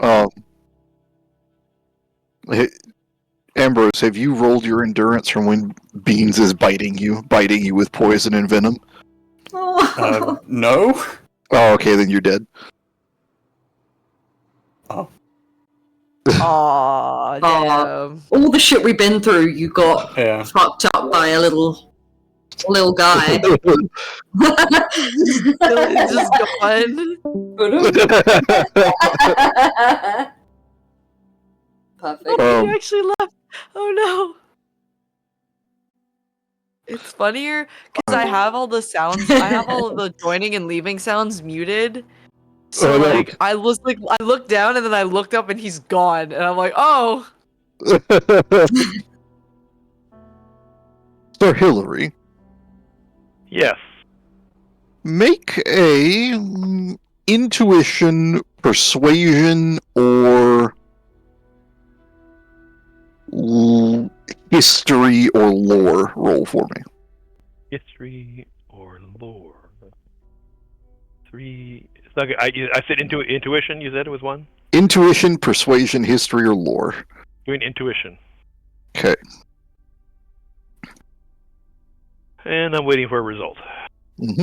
Um, hey, Ambrose, have you rolled your endurance from when Beans is biting you with poison and venom? No. Oh, okay, then you're dead. Oh. Aw, damn. All the shit we've been through, you got fucked up by a little guy. It's just gone. Perfect. He actually left. Oh no. It's funnier because I have all the sounds. I have all of the joining and leaving sounds muted. So like I looked down and then I looked up and he's gone and I'm like, oh. So Hillary. Yes. Make a intuition, persuasion, or history or lore roll for me. History or lore. 3. It's not good. I said intuition. You said it was 1. Intuition, persuasion, history, or lore. Doing intuition. Okay. And I'm waiting for a result. Mm-hmm.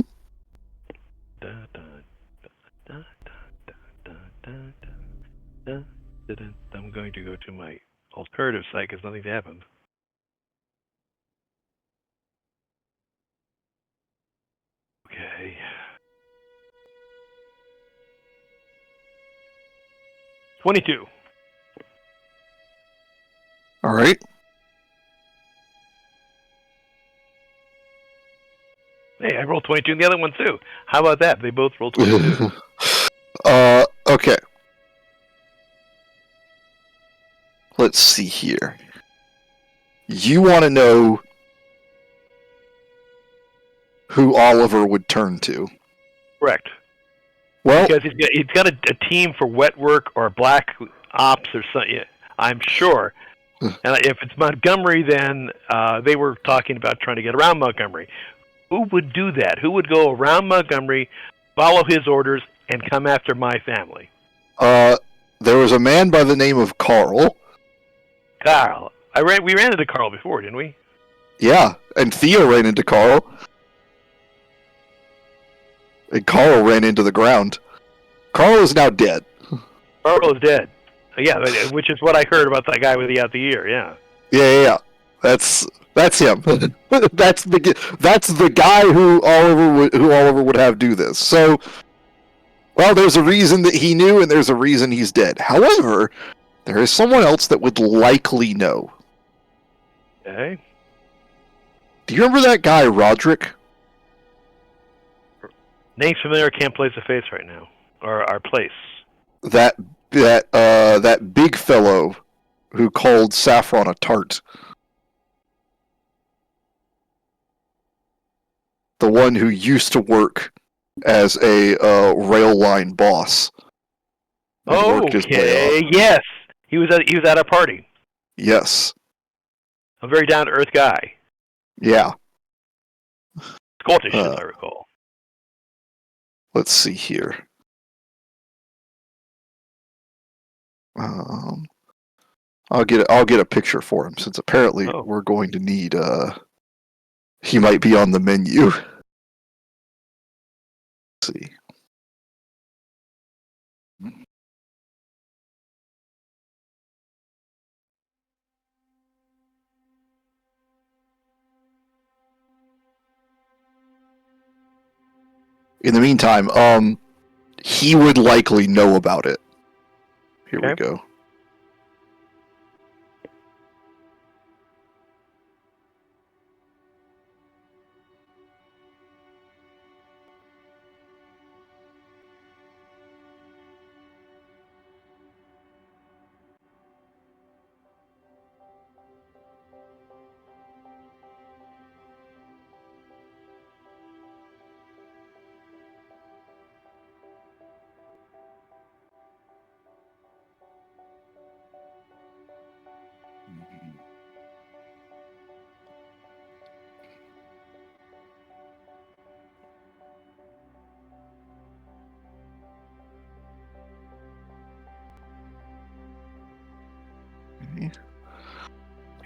I'm going to go to my alternative site because nothing's happened. Okay. $22. All right. Hey, I rolled 22 in the other one too. How about that? They both rolled 22. Okay. Let's see here. You want to know who Oliver would turn to? Correct. Well, because he's got a team for wet work or black ops or something. I'm sure. And if it's Montgomery, then they were talking about trying to get around Montgomery. Who would do that? Who would go around Montgomery, follow his orders, and come after my family? There was a man by the name of Carl. Carl. We ran into Carl before, didn't we? Yeah, and Theo ran into Carl. And Carl ran into the ground. Carl is now dead. Carl is dead. Yeah, which is what I heard about that guy without the ear. Yeah. Yeah. That's him. that's the guy who Oliver would have do this. So, well, there's a reason that he knew, and there's a reason he's dead. However, there is someone else that would likely know. Okay. Do you remember that guy, Roderick? Name's familiar. Can't place a face right now, or our place. That big fellow who called Saffron a tart. The one who used to work as a rail line boss. Okay. Yes, he was at our party. Yes. A very down to earth guy. Yeah. Scottish, as I recall. Let's see here. I'll get a picture for him since apparently we're going to need. He might be on the menu. Let's see. In the meantime, he would likely know about it. Here we go.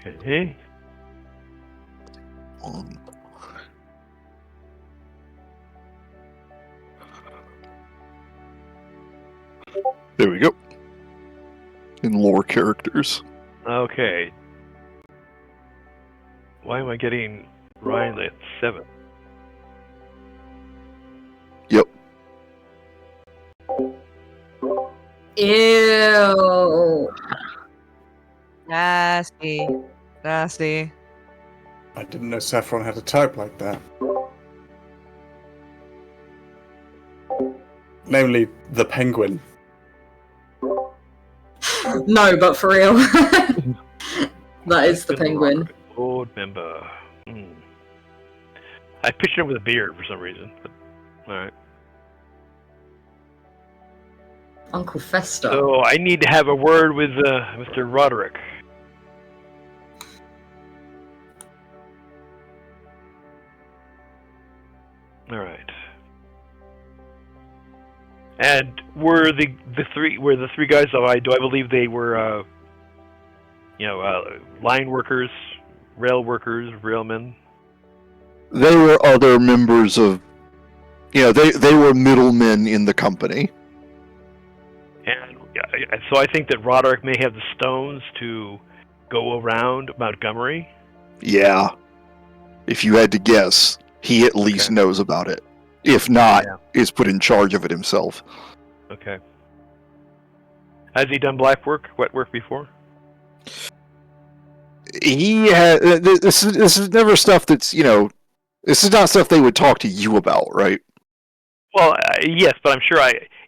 Okay. There we go. In lore characters. Okay. Why am I getting Ryan at 7? Yep. Ew. Nasty. Nasty. I didn't know Saffron had a type like that. Namely, the penguin. No, but for real. That is the penguin. Board member. I pictured him with a beard for some reason. But, all right. Uncle Fester. So I need to have a word with Mr. Roderick. All right. And were the three guys? Do I believe they were line workers, rail workers, railmen? They were other members of, they were middlemen in the company. And so I think that Roderick may have the stones to go around Montgomery. Yeah. If you had to guess, he at least knows about it. If not, is put in charge of it himself. Okay. Has he done black work, wet work before? He had. This is never stuff that's, this is not stuff they would talk to you about, right? Well, yes, but I'm sure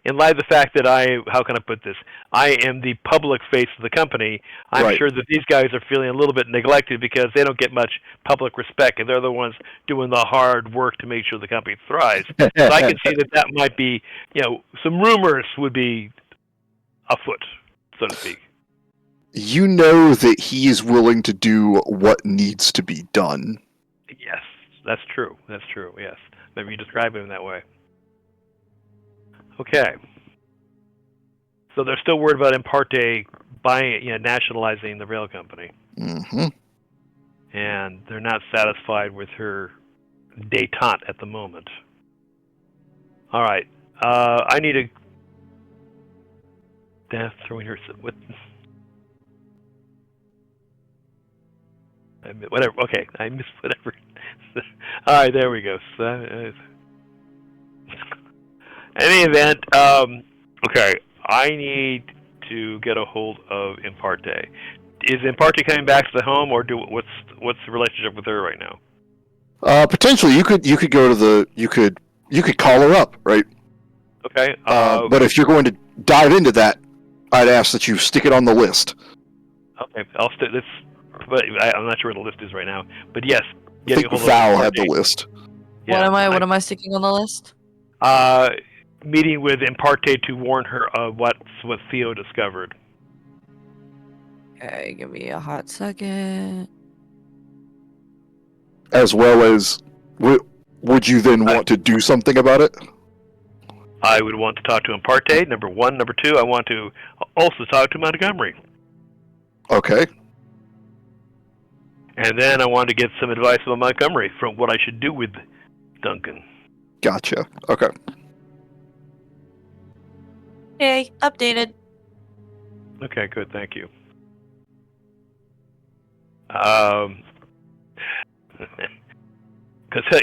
in light of the fact that how can I put this? I am the public face of the company. I'm sure that these guys are feeling a little bit neglected because they don't get much public respect, and they're the ones doing the hard work to make sure the company thrives. So I can see that might be, some rumors would be afoot, so to speak. You know that he is willing to do what needs to be done. Yes, that's true. That's true, yes. Maybe you describe him that way. Okay. So they're still worried about Imparte buying, nationalizing the rail company. Mm-hmm. And they're not satisfied with her détente at the moment. All right. I need a... throwing her... What? Whatever. Okay, I missed whatever. All right, there we go. So, any event, okay, I need to get a hold of Imparte. Is Imparte coming back to the home, or what's the relationship with her right now? Potentially, you could go to you could call her up, right? Okay. But if you're going to dive into that, I'd ask that you stick it on the list. Okay, I'll stick this, but I'm not sure where the list is right now. But yes, I think Val had the list. Yeah, what am I sticking on the list? Meeting with Imparte to warn her of what Theo discovered. Okay, give me a hot second. As well as, would you then want to do something about it? I would want to talk to Imparte, number one. Number two, I want to also talk to Montgomery. Okay. And then I want to get some advice about Montgomery from what I should do with Duncan. Gotcha. Okay. Hey, updated. Okay, good, thank you. Because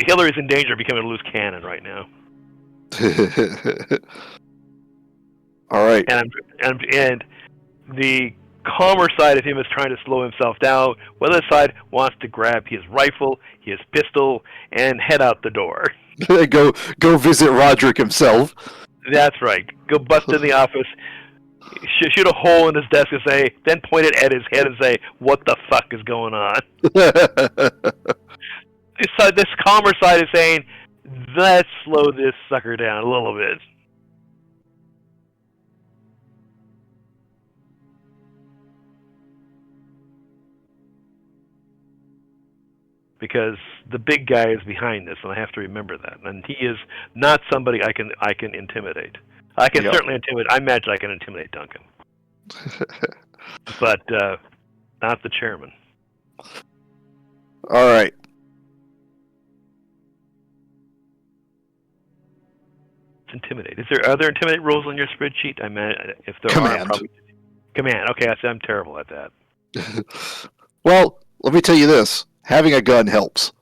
Hillary's in danger of becoming a loose cannon right now. All right. And the calmer side of him is trying to slow himself down, while the other side wants to grab his rifle, his pistol, and head out the door. Go visit Roderick himself. That's right. Go bust in the office, shoot a hole in his desk and say, then point it at his head and say, "What the fuck is going on?" So this calmer side is saying, let's slow this sucker down a little bit. Because the big guy is behind this, and I have to remember that. And he is not somebody I can intimidate. I can certainly intimidate. I imagine I can intimidate Duncan, but not the chairman. All right. It's intimidate. Is there other intimidate rules on your spreadsheet? I mean, if there are, Command. probably command. Okay, I'm terrible at that. Well, let me tell you this: having a gun helps.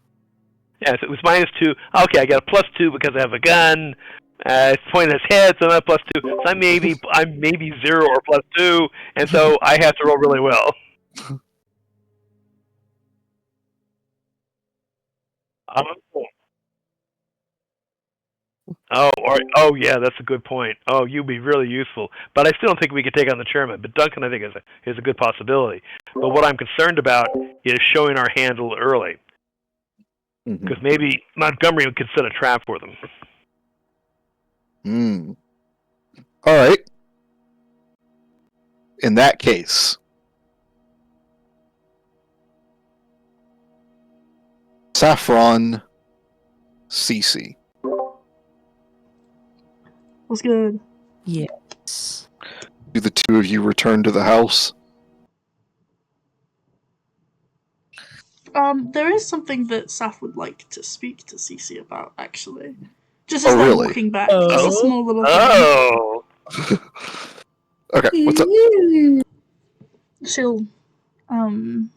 Yeah, so it was -2. Okay, I got a +2 because I have a gun. It's pointing at his head, so I'm at +2. So I'm maybe 0 or +2, and so I have to roll really well. Oh, yeah, that's a good point. Oh, you'd be really useful. But I still don't think we could take on the chairman. But Duncan, I think, is a good possibility. But what I'm concerned about is showing our hand a little early. Because maybe Montgomery could set a trap for them. All right. In that case, Saffron, Cece. What's good? Yes. Do the two of you return to the house? There is something that Saf would like to speak to Cece about, actually. Just Oh, as they're really? walking back. It's a small little thing. Oh! Okay, what's up? She'll,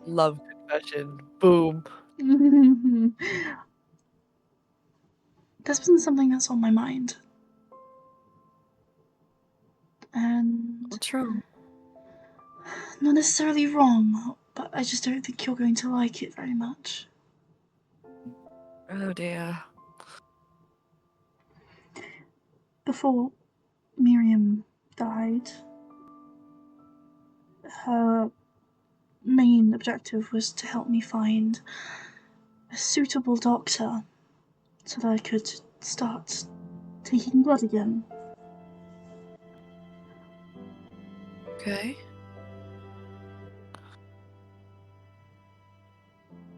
Love confession. Boom. There's been something that's on my mind. And What's wrong? not necessarily wrong, but I just don't think you're going to like it very much. Oh dear. Before Miriam died, her main objective was to help me find a suitable doctor so that I could start taking blood again. Okay.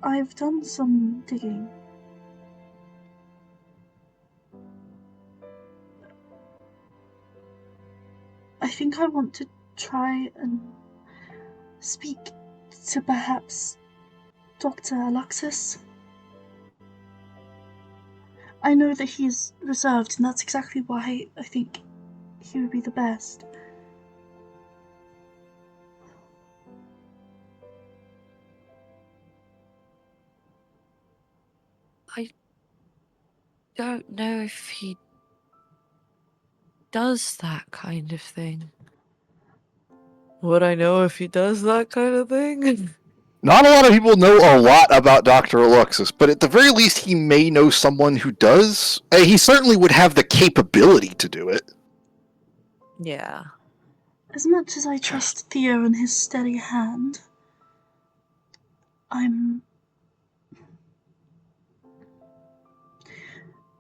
I've done some digging. I think I want to try and speak to perhaps Dr. Alexis. I know that he's reserved, and that's exactly why I think he would be the best. I don't know if he does that kind of thing. Would I know if he does that kind of thing? Not a lot of people know a lot about Dr. Alexis, but at the very least, he may know someone who does. He certainly would have the capability to do it. Yeah. As much as I trust Theo and his steady hand,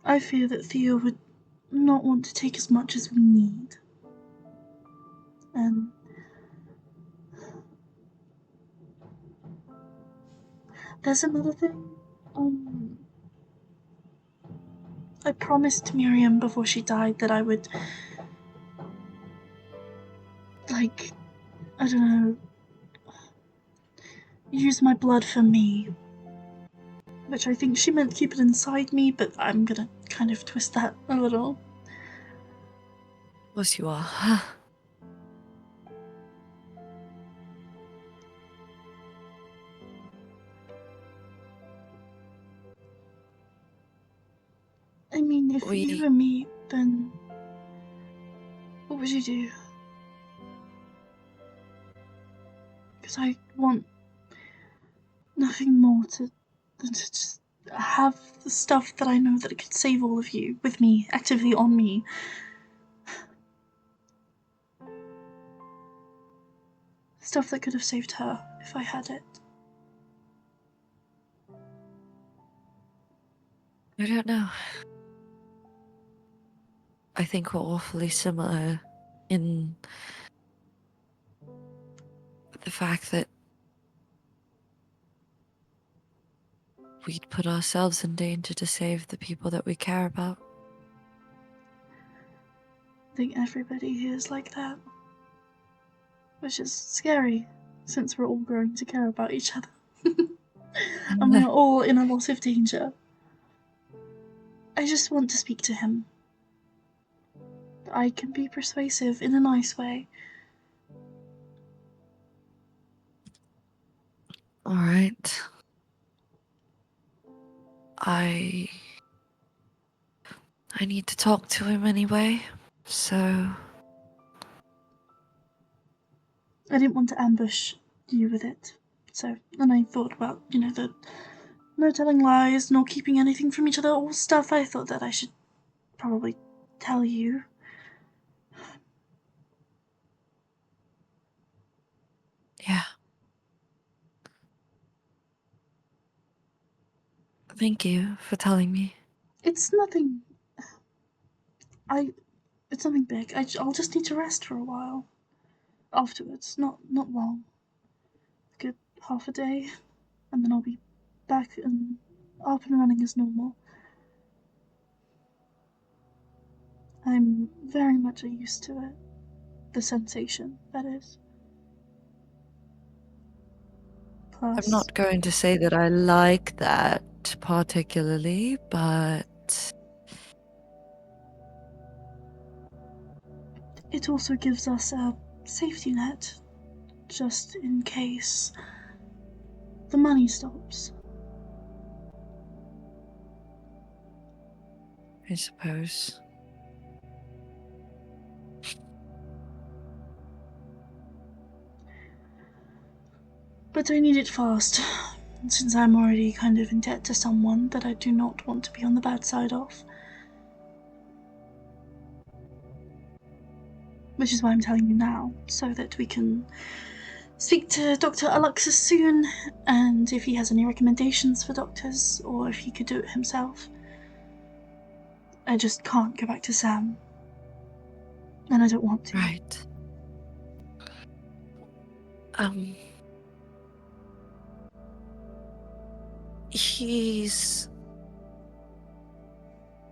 I fear that Theo would not want to take as much as we need. And there's another thing. I promised Miriam before she died that I would, I don't know, use my blood for me. Which I think she meant keep it inside me, but I'm gonna kind of twist that a little. Of course you are. I mean, if you were me, then what would you do? Because I want nothing more than to just have the stuff that I know that it could save all of you with me, actively on me. Stuff that could have saved her if I had it. I don't know. I think we're awfully similar in the fact that we'd put ourselves in danger to save the people that we care about. I think everybody here is like that. Which is scary, since we're all growing to care about each other. and we are all in a lot of danger. I just want to speak to him. I can be persuasive in a nice way. All right. I need to talk to him anyway, so... I didn't want to ambush you with it. So, and I thought about, the no telling lies, nor keeping anything from each other, all stuff I thought that I should probably tell you. Yeah. Thank you for telling me. It's nothing... It's nothing big. I'll just need to rest for a while. Afterwards. Not long. A good half a day. And then I'll be back and up and running as normal. I'm very much used to it. The sensation, that is. Plus, I'm not going to say that I like that particularly, but... it also gives us a safety net, just in case the money stops. I suppose. But I need it fast, since I'm already kind of in debt to someone that I do not want to be on the bad side of. Which is why I'm telling you now, so that we can speak to Dr. Aluxus soon, and if he has any recommendations for doctors, or if he could do it himself. I just can't go back to Sam. And I don't want to. Right. He's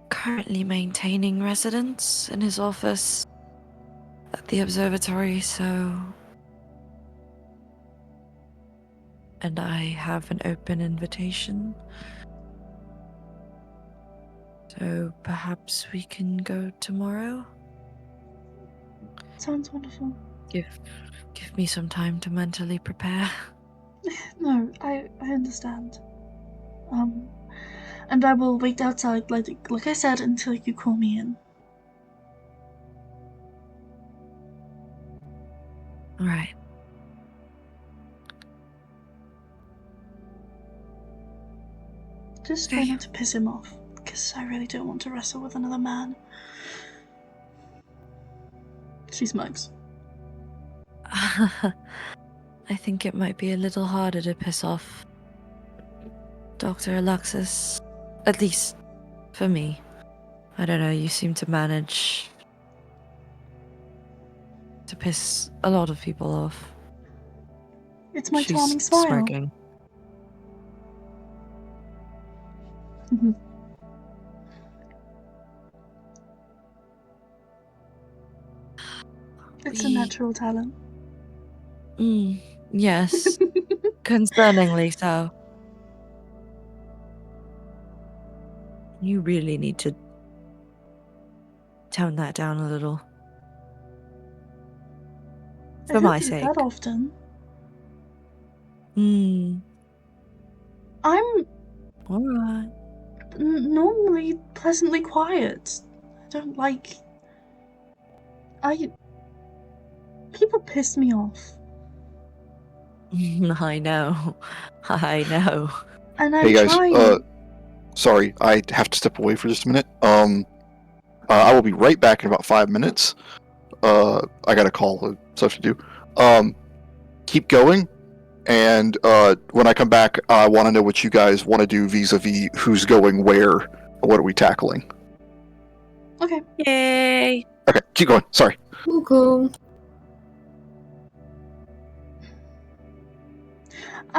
currently maintaining residence in his office at the observatory, so... And I have an open invitation. So perhaps we can go tomorrow? Sounds wonderful. Give me some time to mentally prepare. No, I understand. And I will wait outside, like I said, until you call me in. Alright. Just try not to piss him off, because I really don't want to wrestle with another man. She smokes. I think it might be a little harder to piss off Dr. Aluxus. At least, for me. I don't know, you seem to manage to piss a lot of people off. It's my She's charming smile. smirking. Mm-hmm. It's a natural talent. Yes. Concerningly so. You really need to tone that down a little. For my sake. I don't do that often. I'm Alright. normally pleasantly quiet. I don't like... People piss me off. I know. I know. And I'm Hey guys, trying... sorry, I have to step away for just a minute. I will be right back in about 5 minutes. I got a call, stuff to do. Keep going, and when I come back, I want to know what you guys want to do vis-a-vis who's going where, what are we tackling. Okay. Yay! Okay, keep going, sorry. Cool.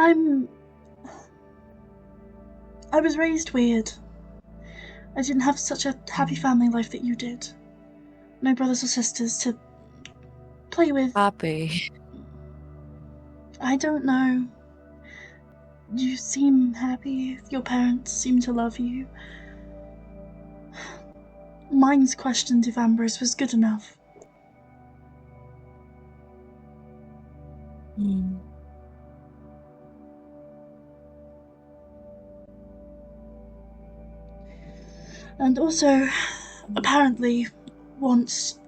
I was raised weird. I didn't have such a happy family life that you did. No brothers or sisters to play with. Happy. I don't know. You seem happy. Your parents seem to love you. Mine's questioned if Ambrose was good enough. And also, apparently, wants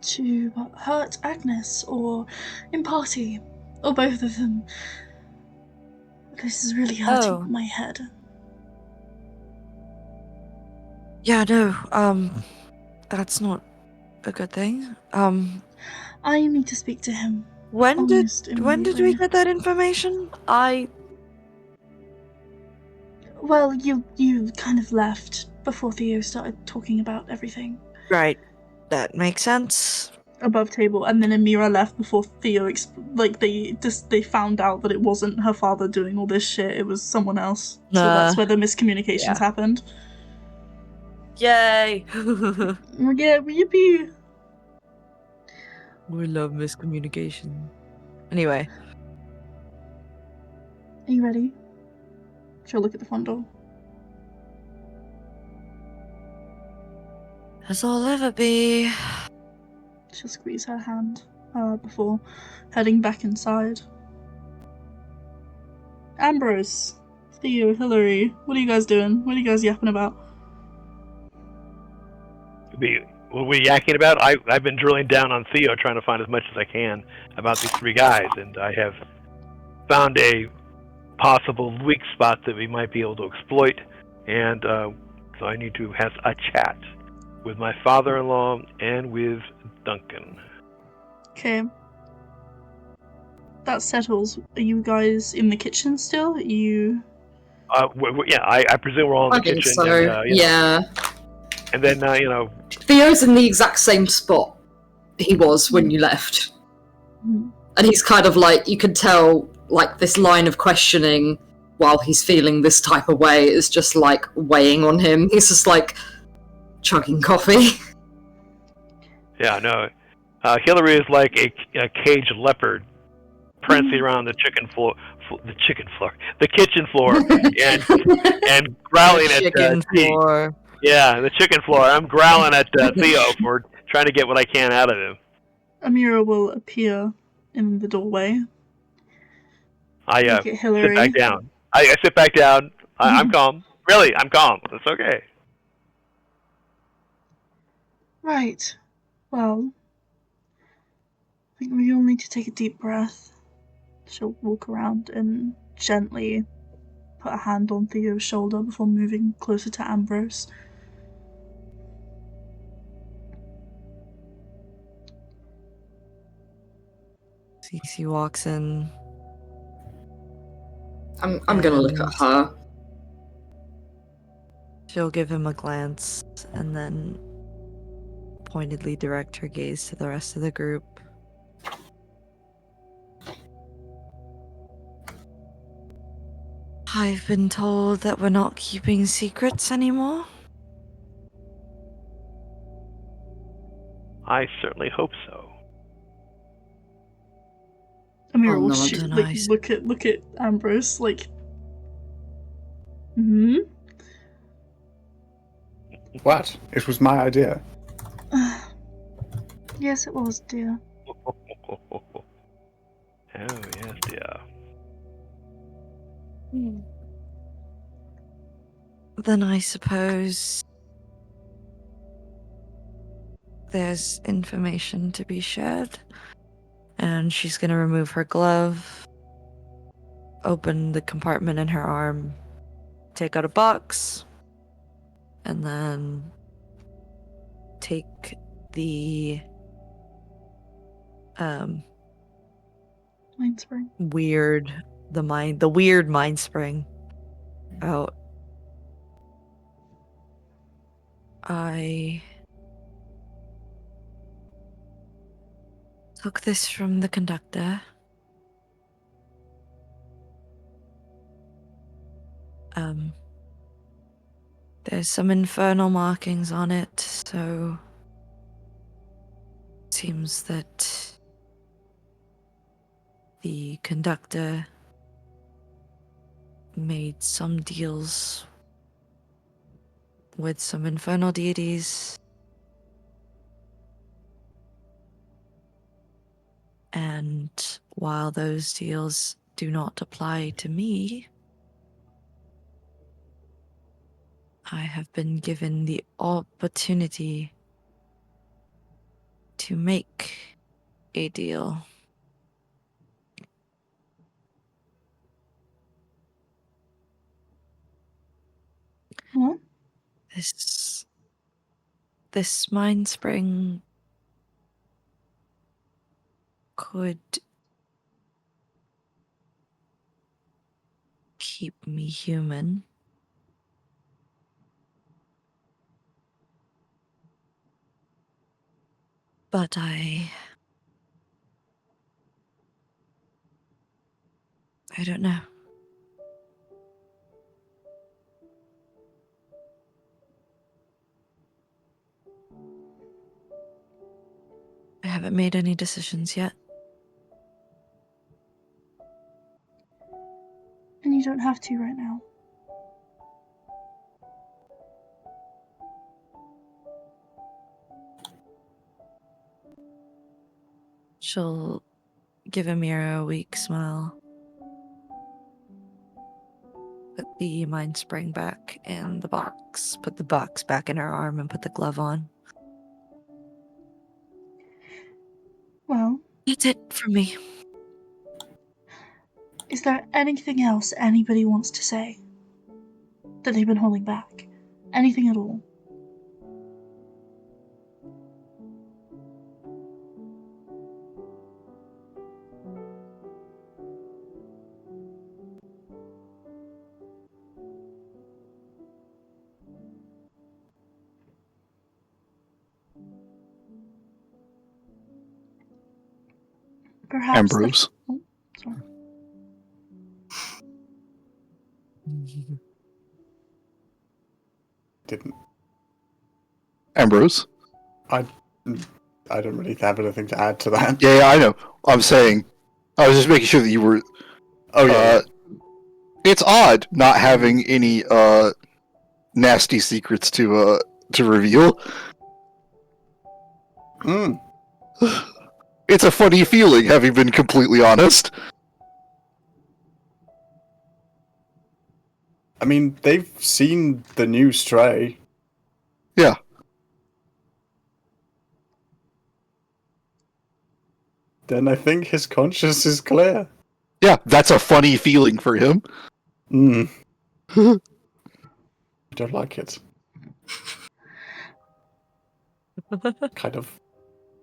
to hurt Agnes or Imparty, or both of them. This is really hurting my head. Yeah, no, that's not a good thing. I need to speak to him. When did we immediately. get that information? Well, you kind of left before Theo started talking about everything. Right. That makes sense. Above table, and then Amira left before Theo they found out that it wasn't her father doing all this shit, it was someone else. So that's where the miscommunications happened. Yay! Yeah, yippee! We love miscommunication. Anyway. Are you ready? She'll look at the front door. As I'll ever be. She'll squeeze her hand before heading back inside. Ambrose, Theo, Hillary, what are you guys doing? What are you guys yapping about? What are we yakking about? I've been drilling down on Theo, trying to find as much as I can about these three guys, and I have found a possible weak spot that we might be able to exploit, and so I need to have a chat with my father-in-law and with Duncan. Okay. That settles. Are you guys in the kitchen still? Yeah, I presume we're all in the kitchen. So. And, yeah. And then, Theo's in the exact same spot he was when you left. Mm. And he's kind of like, you can tell, like, this line of questioning while he's feeling this type of way is just, like, weighing on him. He's just, like, chugging coffee. Yeah, no. Hillary is like a caged leopard prancing around the kitchen floor, and growling the at chicken floor. Yeah, the chicken floor. I'm growling at Theo for trying to get what I can out of him. Amira will appear in the doorway. I sit back down. I sit back down. I'm calm. Really, I'm calm. It's okay. Right. Well, I think we all need to take a deep breath. She'll walk around and gently put a hand on Theo's shoulder before moving closer to Ambrose. Cece walks in. I'm gonna look at her. She'll give him a glance and then pointedly direct her gaze to the rest of the group. I've been told that we're not keeping secrets anymore. I certainly hope so. Amira will look at Ambrose like, What? It was my idea. Yes, it was, dear. Oh, yes, dear. Then I suppose there's information to be shared. And she's gonna remove her glove, open the compartment in her arm, take out a box, and then take the Mind spring. weird mind spring out. I took this from the conductor. There's some infernal markings on it, so it seems that the conductor made some deals with some infernal deities. And while those deals do not apply to me, I have been given the opportunity to make a deal. What? This mind spring could keep me human. But I don't know. I haven't made any decisions yet. And you don't have to right now. She'll give Amira a weak smile. Put the mind spring back in the box. Put the box back in her arm and put the glove on. Well, That's it from me. is there anything else anybody wants to say that they've been holding back? Anything at all? Perhaps. Ambrose. Oh, sorry. Didn't. Ambrose. I don't really have anything to add to that. Yeah, I know. I'm saying, I was just making sure that you were. Oh yeah. It's odd not having any nasty secrets to reveal. Mm. It's a funny feeling, having been completely honest. I mean, they've seen the new Stray. Yeah. Then I think his conscience is clear. Yeah, that's a funny feeling for him. Mm. I don't like it. Kind of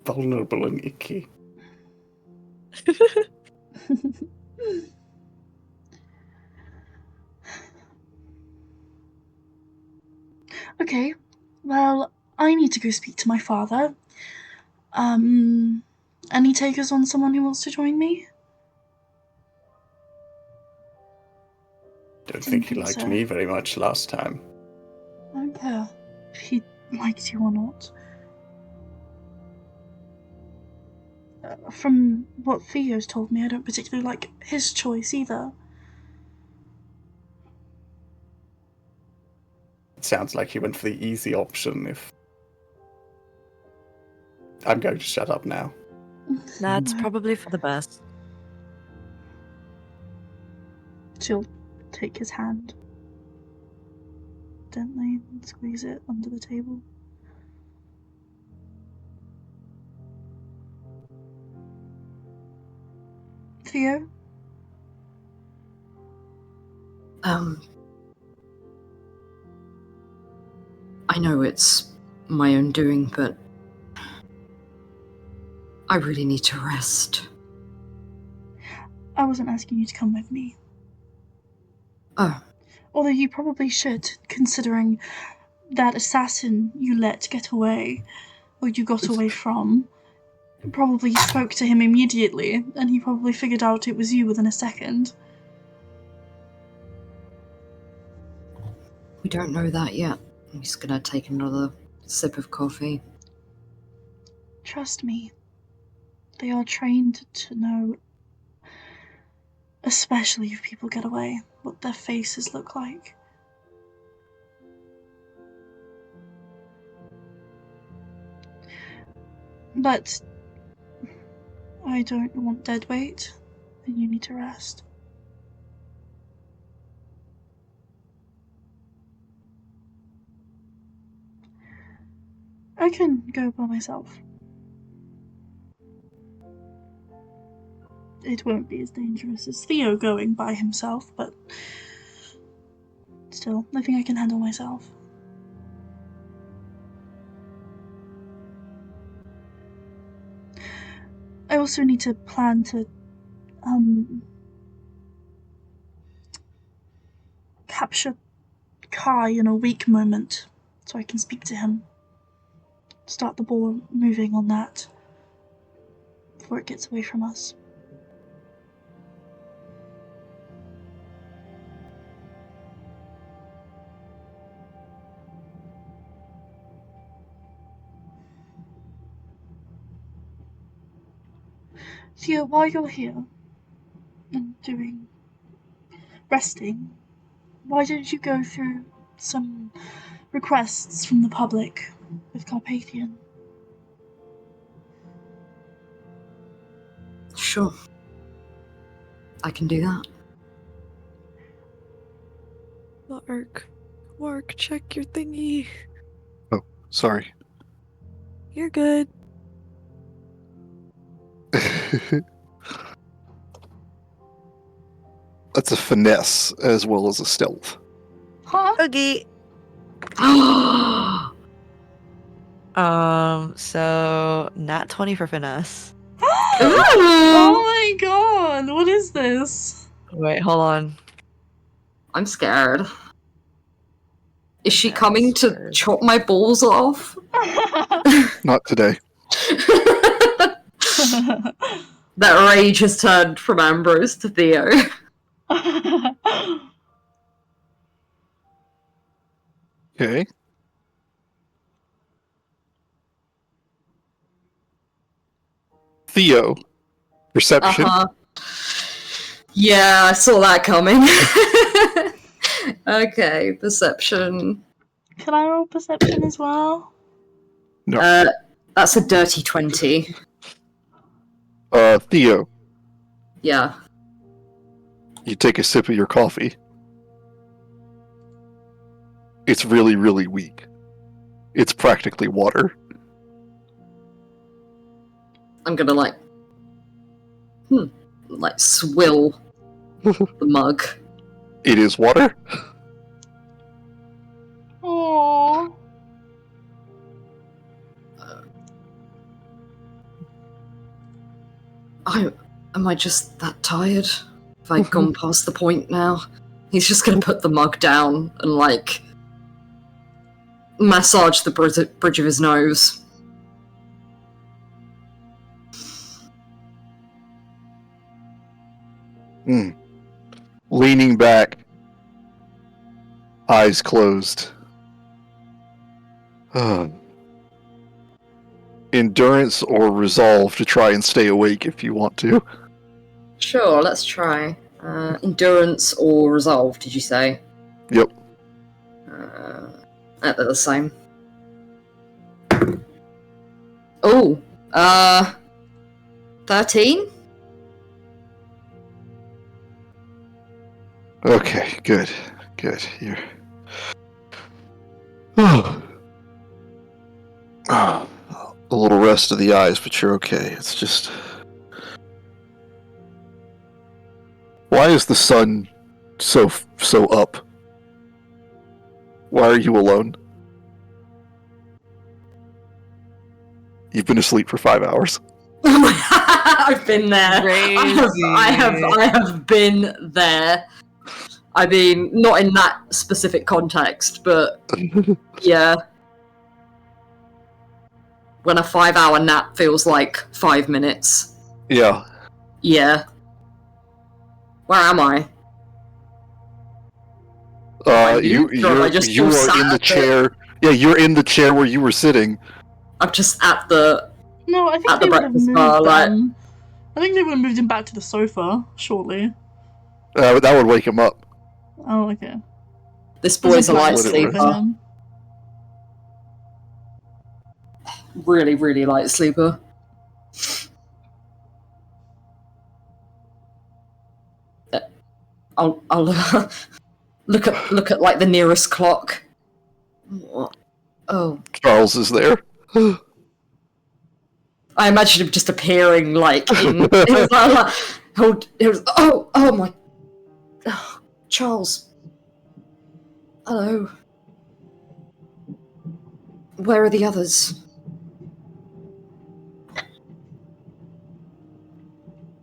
vulnerable and icky. Okay, well, I need to go speak to my father. Any takers on someone who wants to join me? Don't think he think liked so. me very much last time. I don't care if he likes you or not. From what Theo's told me, I don't particularly like his choice either. It sounds like he went for the easy option. If I'm going to shut up now. That's No. probably for the best. She'll take his hand gently and squeeze it under the table. Theo? I know it's my own doing, but I really need to rest. I wasn't asking you to come with me. Oh, Although you probably should, considering that assassin you let get away, or you got away from, probably spoke to him immediately, and he probably figured out it was you within a second. we don't know that yet. I'm just gonna take another sip of coffee. Trust me, they are trained to know, especially if people get away. what their faces look like. But I don't want dead weight, and you need to rest. I can go by myself. It won't be as dangerous as Theo going by himself, but still, I think I can handle myself. I also need to plan to capture Kai in a weak moment so I can speak to him. Start the ball moving on that before it gets away from us. Theo, while you're here and resting, why don't you go through some requests from the public with Carpathian? Sure. I can do that. Mark, check your thingy. Oh, sorry. You're good. That's a finesse as well as a stealth. Huh? Okay. So nat 20 for finesse. Oh my god, what is this? Wait, hold on. I'm scared. Is she Yeah, coming to scared. chop my balls off? Not today. That rage has turned from Ambrose to Theo. Okay. Theo. Perception. Uh-huh. Yeah, I saw that coming. Okay, perception. Can I roll perception as well? That's a dirty 20. Theo, Yeah. you take a sip of your coffee. It's really, really weak. It's practically water. I'm gonna swill the mug. It is water. Aww. Am I just that tired? Have I gone past the point now? He's just gonna put the mug down and massage the bridge of his nose. Leaning back, eyes closed. Endurance or resolve to try and stay awake if you want to. Sure, let's try. Endurance or resolve, did you say? Yep. They're the same. Oh, 13? Okay, good. You're... A little rest of the eyes, but you're okay. It's just... Why is the sun so up? Why are you alone? You've been asleep for 5 hours. I've been there. Crazy. I have been there. I mean, not in that specific context, but yeah. When a 5-hour nap feels like 5 minutes. Yeah. Yeah. Where am I? You are in the chair. Yeah, you're in the chair where you were sitting. I'm just at the... No, I think At the they would have breakfast moved bar, like- I think they would have moved him back to the sofa, shortly. That would wake him up. Oh, okay. This boy's a light Doesn't matter. sleeper. him. Really, really light sleeper. I'll look at like the nearest clock. What? Oh, Charles is there. I imagine him just appearing like in. Oh my. Oh, Charles. Hello. Where are the others?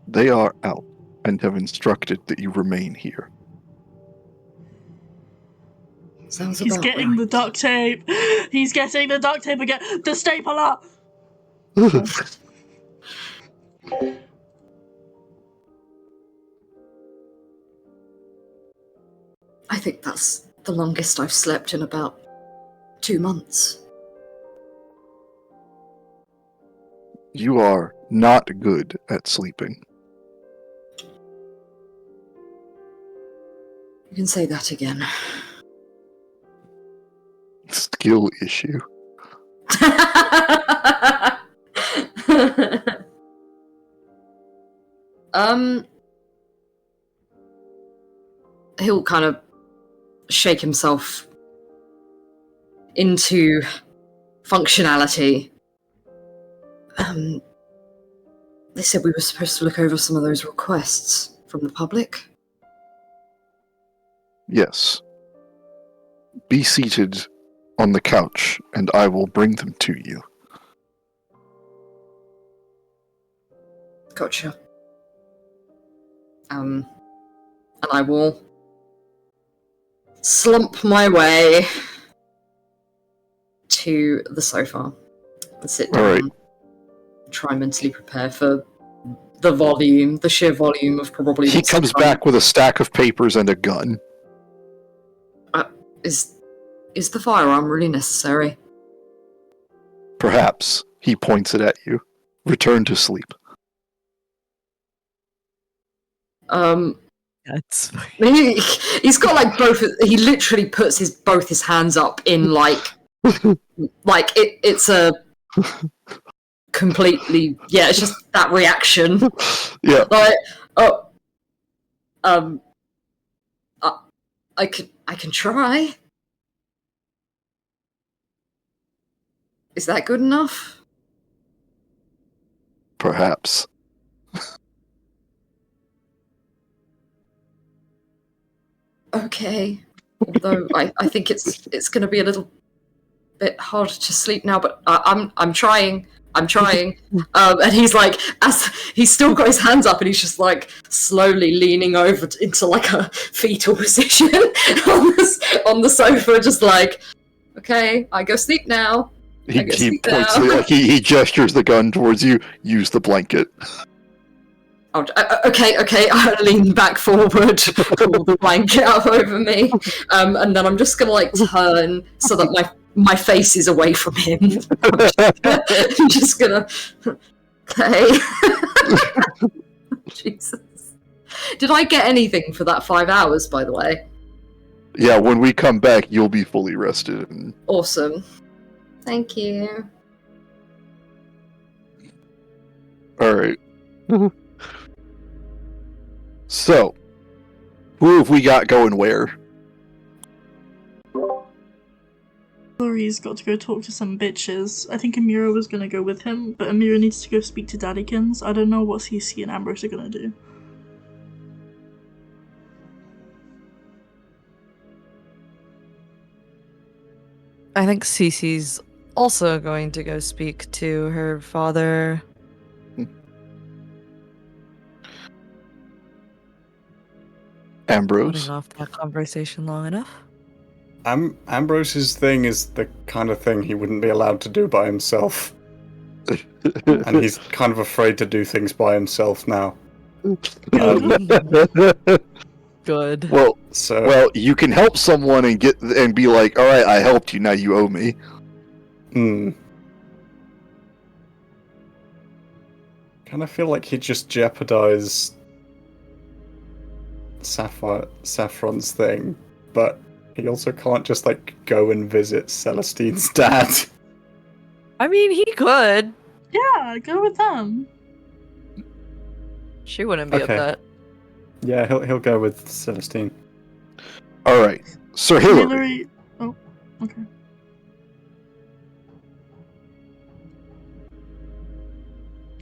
They are out and have instructed that you remain here. Sounds He's about getting right. the duct tape. He's getting the duct tape again. The stapler. I think that's the longest I've slept in about 2 months. You are not good at sleeping. You can say that again. Skill issue. He'll kind of shake himself into functionality. They said we were supposed to look over some of those requests from the public. Yes. Be seated on the couch, and I will bring them to you. Gotcha. And I will slump my way to the sofa and sit down. Alright. Try and mentally prepare for the sheer volume of probably. He what's to comes come. back with a stack of papers and a gun. Is the firearm really necessary? Perhaps. He points it at you. Return to sleep. That's He's got like both. He literally puts both his hands up in like it's a completely it's just that reaction. Yeah. Like I can try. Is that good enough? Perhaps. Okay. Although I think it's going to be a little bit harder to sleep now, but I'm trying. And he's like, as he's still got his hands up, and he's just like slowly leaning over into like a fetal position on the sofa, just like, okay, I go sleep now. He sleep points now. like he gestures the gun towards you. Use the blanket. Oh, okay. I lean back forward, pull the blanket up over me, and then I'm just gonna like turn so that my face is away from him. I'm just gonna. Okay. Jesus. Did I get anything for that 5 hours, by the way? Yeah, when we come back, you'll be fully rested. And Awesome. Thank you. Alright. So, who have we got going where? Lori's got to go talk to some bitches. I think Amira was gonna go with him, but Amira needs to go speak to Daddykins. I don't know what CC and Ambrose are gonna do. I think Cece's also going to go speak to her father. Ambrose. Putting off that conversation long enough. Ambrose's thing is the kind of thing he wouldn't be allowed to do by himself. And he's kind of afraid to do things by himself now. Good. So you can help someone and be like, all right, I helped you, now you owe me. Kind of feel like he'd just jeopardize Saffron's thing, but he also can't just like go and visit Celestine's dad. I mean, he could. Yeah, go with them. She wouldn't be Okay. upset. Yeah, he'll go with Celestine. All right, Sir Hillary. Oh, okay.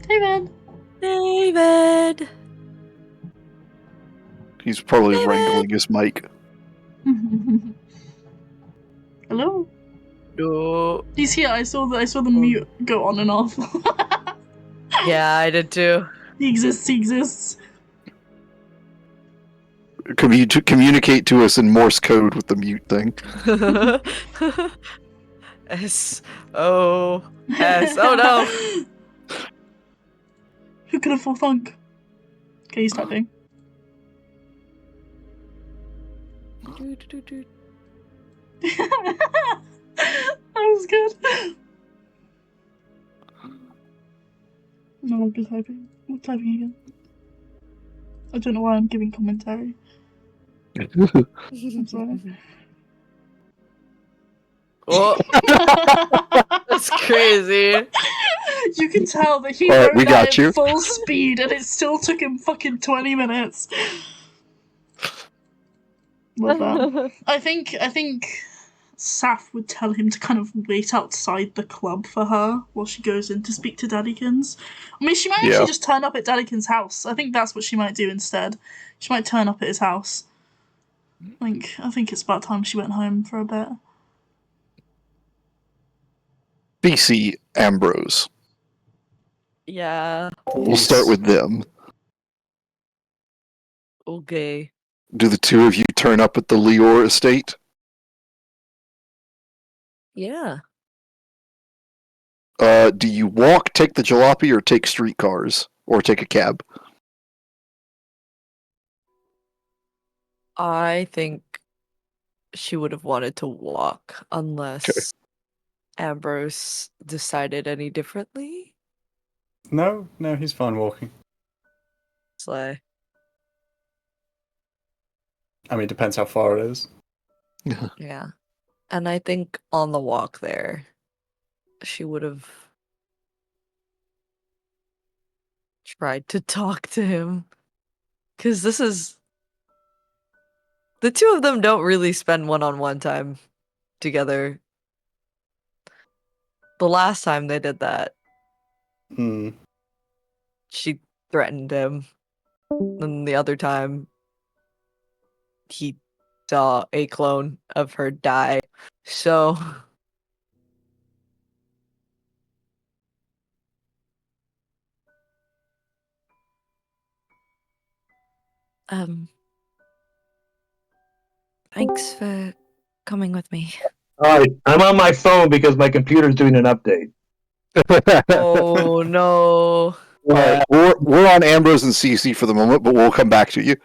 David. David. He's probably David! wrangling his mic. Hello. No. He's here. I saw the mute go on and off. Yeah, I did too. He exists. He exists. Communicate to us in Morse code with the mute thing. S-O-S. Oh no. Who could have thunk? Okay, he's typing. That was good. No longer typing. I'm typing again. I don't know why I'm giving commentary. I'm sorry. Oh, that's crazy. You can tell that he Alright, wrote we that got at you. full speed and it still took him fucking 20 minutes. Love that. I think Saf would tell him to kind of wait outside the club for her while she goes in to speak to Daddykins. I mean, she might Yeah. actually just turn up at Daddykins' house. I think that's what she might do instead. She might turn up at his house. I think it's about time she went home for a bit. BC Ambrose. Yeah. We'll start with them. Okay. Do the two of you turn up at the Lior estate? Yeah. Do you walk, take the jalopy, or take streetcars? Or take a cab? I think she would have wanted to walk unless Ambrose decided any differently. No, he's fine walking. Slay. I mean, it depends how far it is. Yeah. And I think on the walk there, she would have tried to talk to him. Because this is. The two of them don't really spend one-on-one time together. The last time they did that, Hmm. she threatened him. And the other time, he saw a clone of her die. So. Thanks for coming with me. Alright, I'm on my phone because my computer's doing an update. Oh no. Alright, we're on Ambrose and CC for the moment, but we'll come back to you.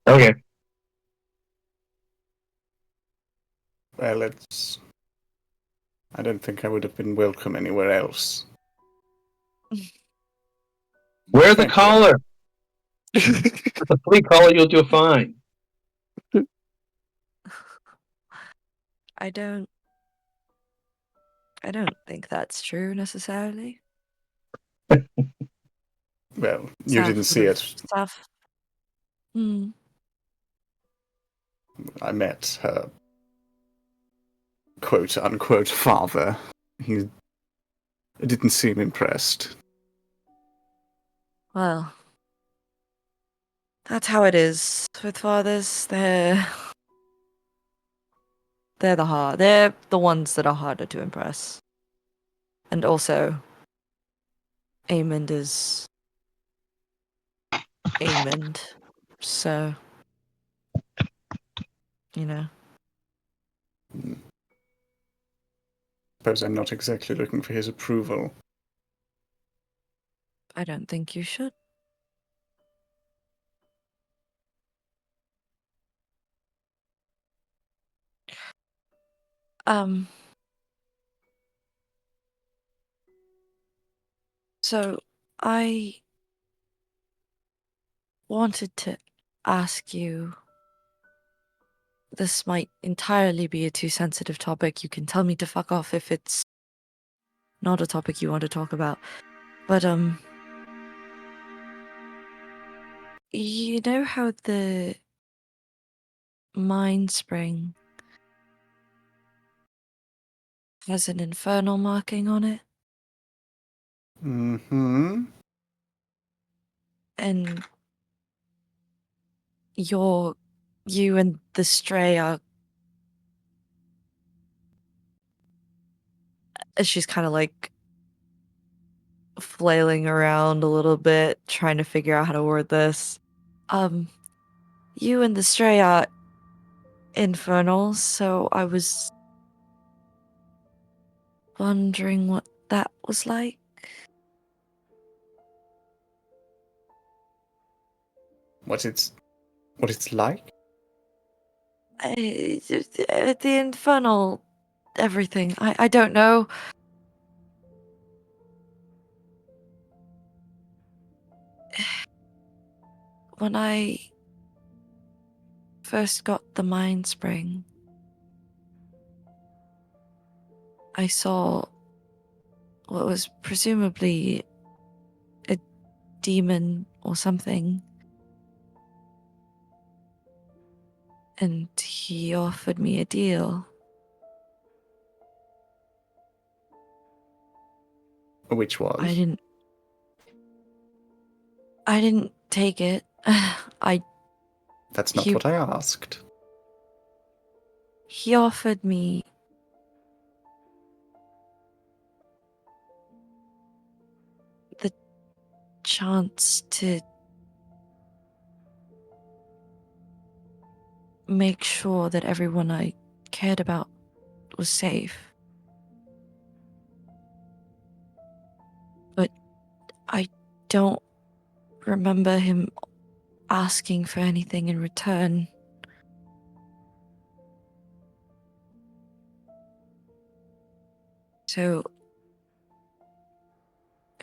Okay. Well, I don't think I would have been welcome anywhere else. Wear the Thank you. collar. With the flea collar, you'll do fine. I don't think that's true necessarily. Well, you Saf didn't see would've- it. Saf. Hmm. I met her quote-unquote father. He didn't seem impressed. Well, that's how it is with fathers. They're the ones that are harder to impress. And also, Amond is Amond. So, you know. Suppose I'm not exactly looking for his approval. I don't think you should. So I wanted to ask you. This might entirely be a too sensitive topic. You can tell me to fuck off if it's not a topic you want to talk about. But, you know how the Mind Spring has an infernal marking on it? Mm-hmm. And you and the Stray are... She's kind of like flailing around a little bit, trying to figure out how to word this. You and the Stray are infernal, so I was wondering what that was like. What it's like? The infernal everything. I don't know. When I first got the Mind Spring, I saw what was presumably a demon or something. And he offered me a deal. Which was? I didn't take it. That's not he- what I asked. He offered me the chance to make sure that everyone I cared about was safe. But I don't remember him asking for anything in return. So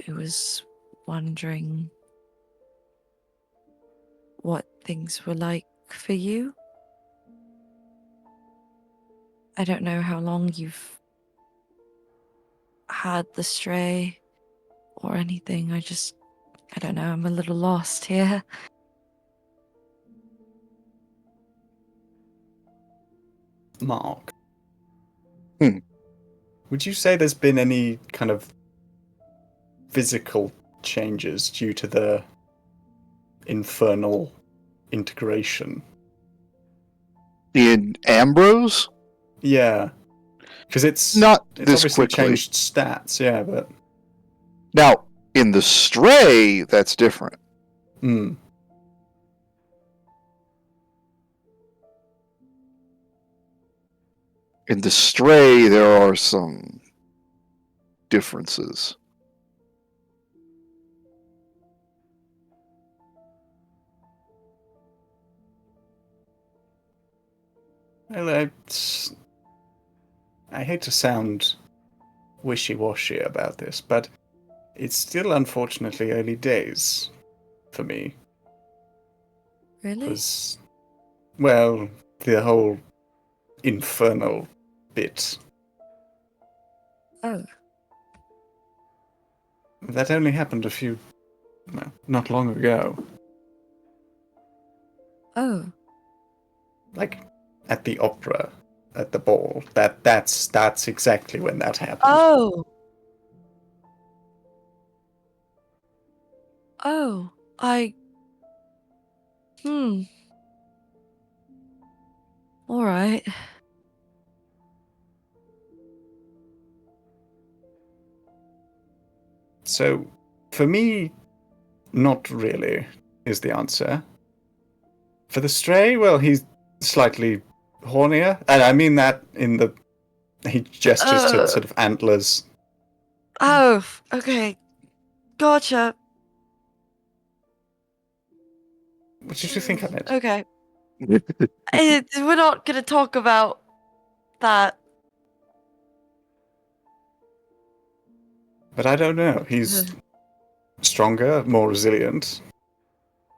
I was wondering what things were like for you. I don't know how long you've had the Stray or anything. I don't know, I'm a little lost here. Mark. Hmm. Would you say there's been any kind of physical changes due to the infernal integration? In Ambrose? Yeah. Because it's Not it's this obviously quickly. changed stats, yeah, but Now, in the Stray, that's different. Hmm. In the Stray, there are some differences. Well, I hate to sound wishy-washy about this, but it's still unfortunately early days for me. Really? Because, well, the whole infernal bit. Oh. That only happened not long ago. Oh. Like, at the opera, at the ball. That's exactly when that happened. Oh. Oh. Alright. So, for me, not really, is the answer. For the Stray, well, he's slightly hornier. And I mean that in the... He gestures to sort of antlers. Oh, okay. Gotcha. What did you think of it? Okay. We're not gonna talk about that. But I don't know. He's stronger, more resilient.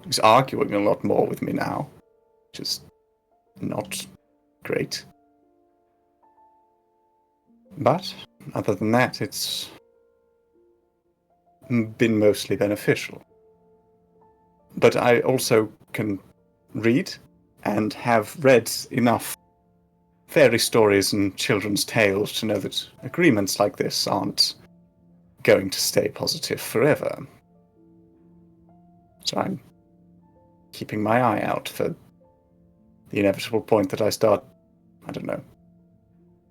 He's arguing a lot more with me now, which is not great. But, other than that, it's been mostly beneficial. But I also can read and have read enough fairy stories and children's tales to know that agreements like this aren't going to stay positive forever. So I'm keeping my eye out for the inevitable point that I start, I don't know,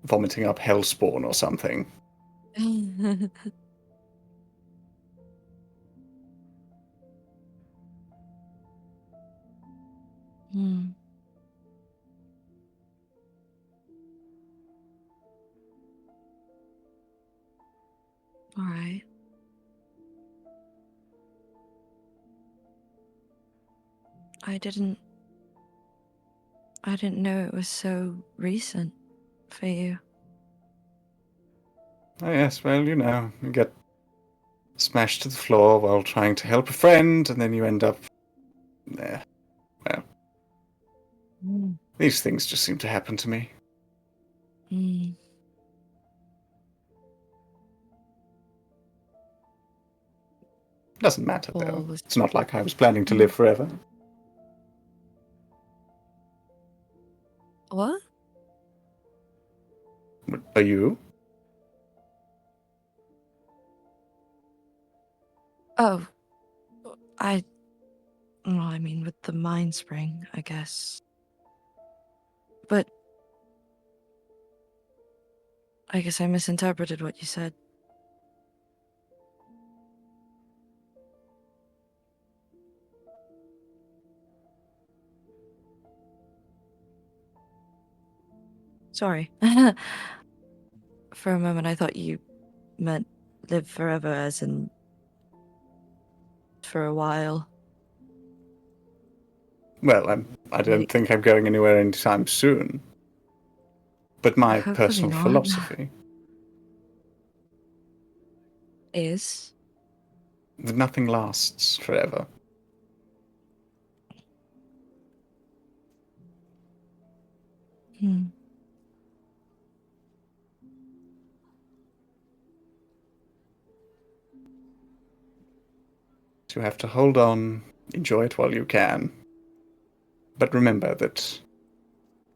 vomiting up hellspawn or something. Hmm. All right. I didn't know it was so recent for you. Oh yes, well, you know, you get smashed to the floor while trying to help a friend, and then you end up there. Well, these things just seem to happen to me. Mm. Doesn't matter, Paul though. was- It's not like I was planning to live forever. What? Are you? Oh, well, I mean, with the mind spring, I guess. But I guess I misinterpreted what you said. Sorry. For a moment, I thought you meant live forever, as in for a while. Well, I don't think I'm going anywhere anytime soon. But my Hopefully personal not. philosophy Is? that nothing lasts forever. Hmm. So you have to hold on, enjoy it while you can. But remember that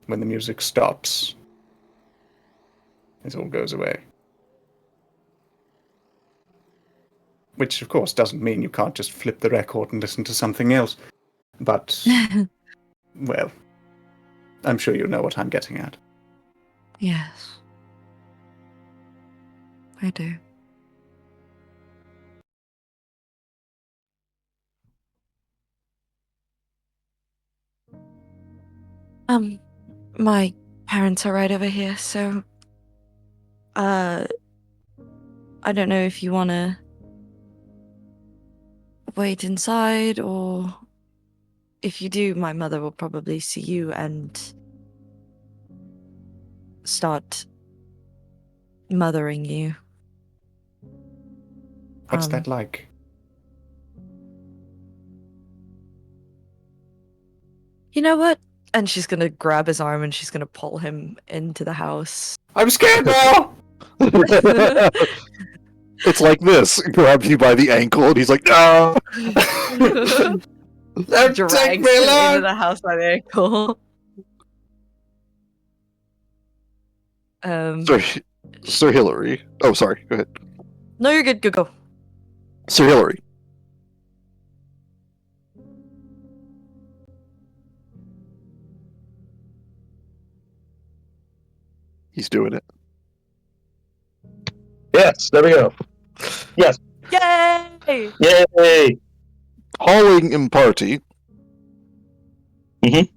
when the music stops, it all goes away. Which, of course, doesn't mean you can't just flip the record and listen to something else. But, well, I'm sure you know what I'm getting at. Yes. I do. My parents are right over here, so I don't know if you want to wait inside, or if you do, my mother will probably see you and start mothering you. What's that like? You know what? And she's gonna grab his arm and she's gonna pull him into the house. I'm scared now! It's like this. Grabs you by the ankle, and he's like, "No!" Don't Drags take me him into along! the house by the ankle. Sir Hillary. Oh, sorry. Go ahead. No, you're good. Go. Sir Hillary. He's doing it. Yes, there we go. Yay! Yay! Calling in party. Mhm.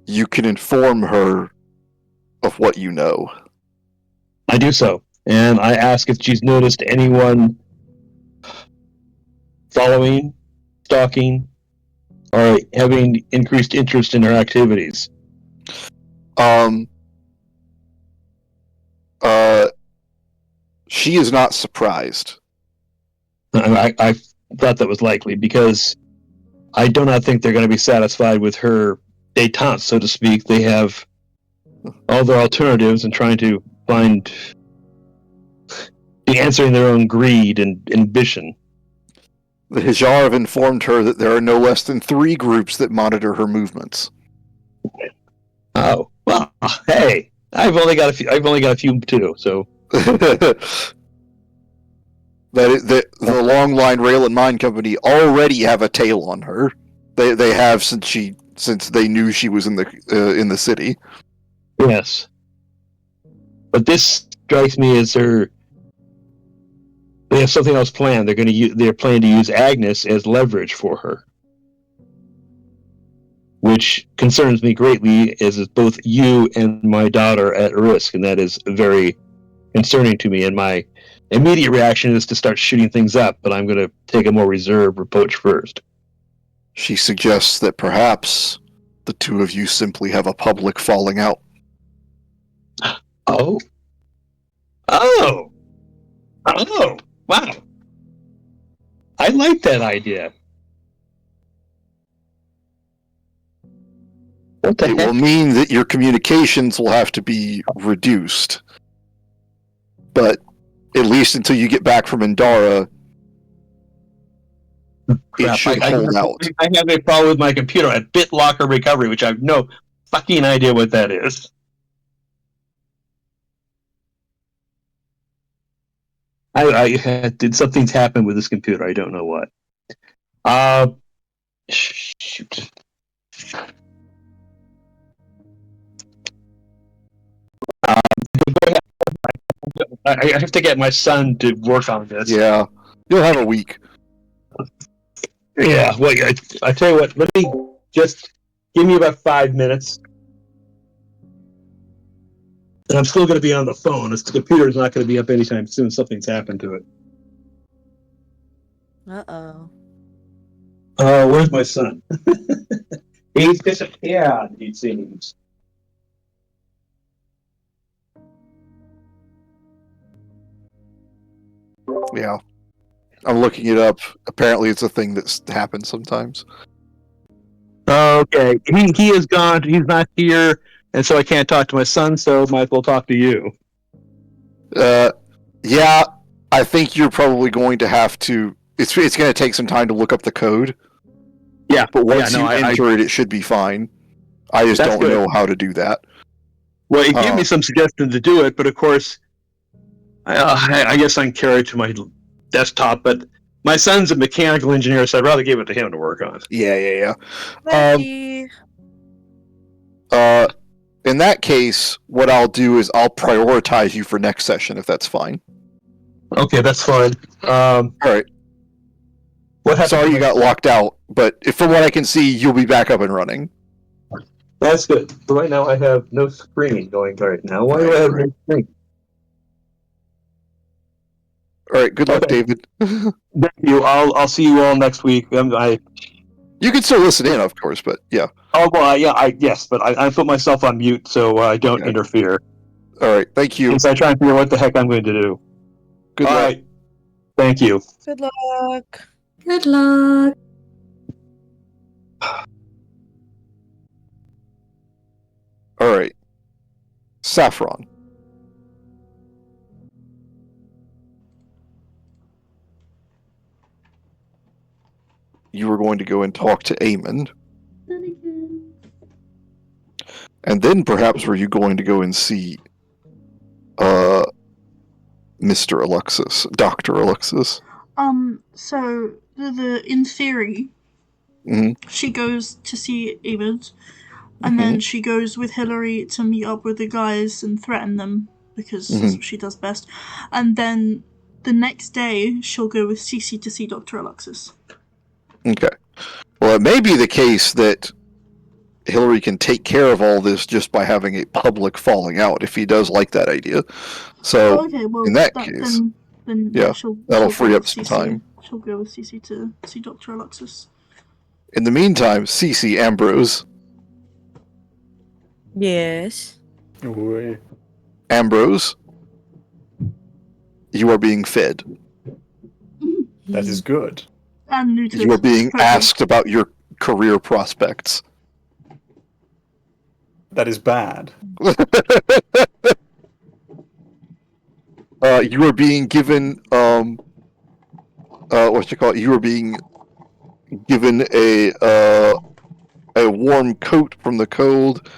You can inform her of what you know. I do so. And I ask if she's noticed anyone following, stalking, or having increased interest in her activities. She is not surprised. I thought that was likely because I do not think they're going to be satisfied with her détente, so to speak. They have all their alternatives and trying to find answering their own greed and ambition. The Hajar have informed her that there are no less than 3 groups that monitor her movements. Oh, well, hey, I've only got a few too. So The Long Line Rail and Mine Company already have a tail on her. They have since they knew she was in the city. yes, but this strikes me as they have something else planned. They're planning to use Agnes as leverage for her, which concerns me greatly, as both you and my daughter at risk, and that is very concerning to me. And my immediate reaction is to start shooting things up, but I'm going to take a more reserved approach first. She suggests that perhaps the 2 of you simply have a public falling out. Oh, wow! I like that idea. What the It heck? will mean that your communications will have to be reduced. But at least until you get back from Indara, it Crap, should hold out. I have a problem with my computer at BitLocker Recovery, which I have no fucking idea what that is. Did something's happened with this computer? I don't know what. Shoot. I have to get my son to work on this. Yeah, you'll have a week. Yeah, well, I tell you what, let me just give me about 5 minutes. And I'm still going to be on the phone. The computer's not going to be up anytime soon. Something's happened to it. Uh-oh. Where's my son? He's disappeared, it seems. Yeah. I'm looking it up. Apparently it's a thing that happens sometimes. Okay, he is gone. He's not here, and so I can't talk to my son, so might as well talk to you. Yeah, I think you're probably going to have to... It's going to take some time to look up the code. Yeah, But once yeah, no, you enter it should be fine. I just That's don't good. know how to do that. Well, it gave me some suggestions to do it, but of course, I guess I can carry it to my desktop, but my son's a mechanical engineer, so I'd rather give it to him to work on. Yeah. Ready. In that case, what I'll do is I'll prioritize you for next session, if that's fine. Okay, that's fine. All right. What happened? Sorry you got locked out, but from what I can see, you'll be back up and running. That's good. So right now I have no screen going right now. Why do I have no screen? All right, good luck, Okay. David. Thank you. I'll see you all next week. You can still listen in, of course, but yeah. Oh well, yes, but I put myself on mute so I don't interfere. All right, thank you. Since I try and figure out what the heck I'm going to do. Good All luck. right. Thank you. Good luck. Good luck. All right, Saffron. You were going to go and talk to Eamon, and then perhaps were you going to go and see Mr. Alexis, Dr. Alexis? So in theory, she goes to see Eamon, and then she goes with Hillary to meet up with the guys and threaten them, because that's what she does best. And then the next day, she'll go with Cece to see Dr. Alexis. Okay. Well, it may be the case that Hillary can take care of all this just by having a public falling out, if he does like that idea. So, okay, well, in that case, then yeah, that'll she'll free go up with some Cece. time. She'll go with Cece to see Dr. Alexis. In the meantime, Cece Ambrose. Yes. Ooh. Ambrose, you are being fed. That is good. And neutered. You are being Perfect. asked about your career prospects. That is bad. You are being given what you call it? You are being given a warm coat from the cold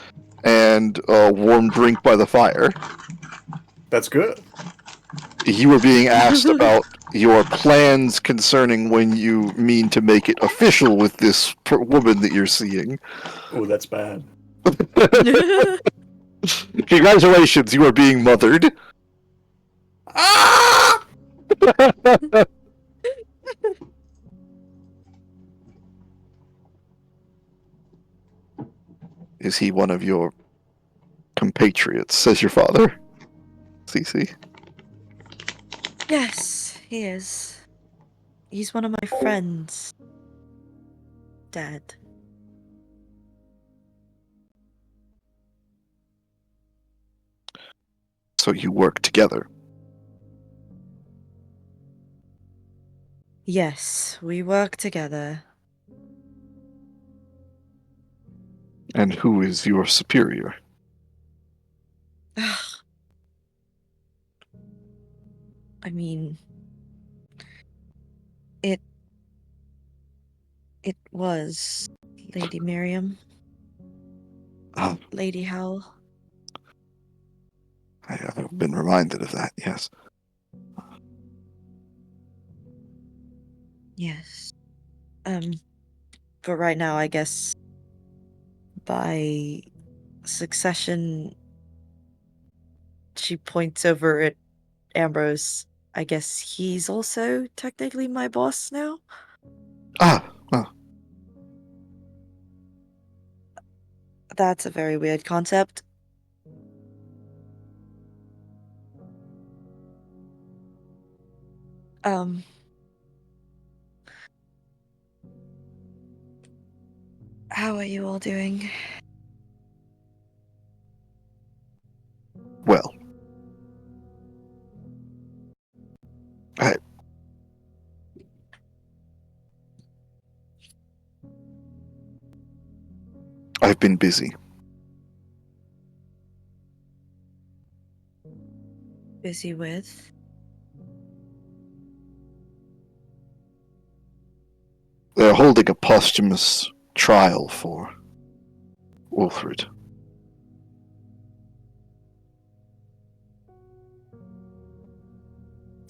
and a warm drink by the fire. That's good. You are being asked about your plans concerning when you mean to make it official with this woman that you're seeing. Oh, that's bad. Congratulations, you are being mothered. Ah! Is he one of your compatriots, says your father? Cece. Yes, he is. He's one of my friends. Dad. So you work together. Yes, we work together. And who is your superior? I mean, it was Lady Miriam. Lady Howl. I have been reminded of that, yes. Yes. But right now, I guess by succession, she points over at Ambrose. I guess he's also technically my boss now. Well, That's a very weird concept. How are you all doing? well. I've been busy. Busy with? They're holding a posthumous trial for Wilfred.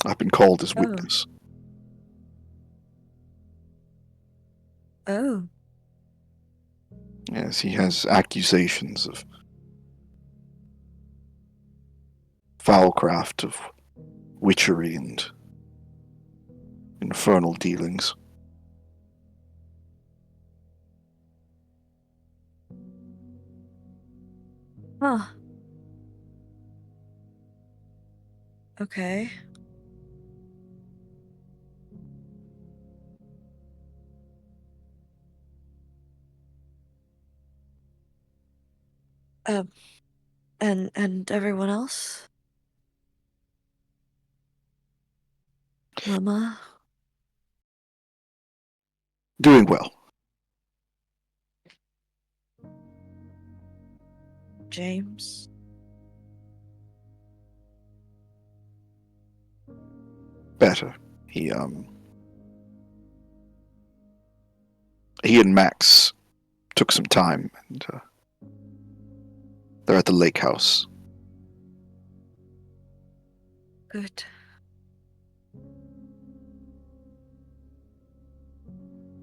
I've been called as witness. Oh. Yes, he has accusations of foulcraft, of witchery, and infernal dealings. Huh. Okay. And everyone else? Mama? Doing well. James? Better. He and Max took some time, and they're at the lake house. Good.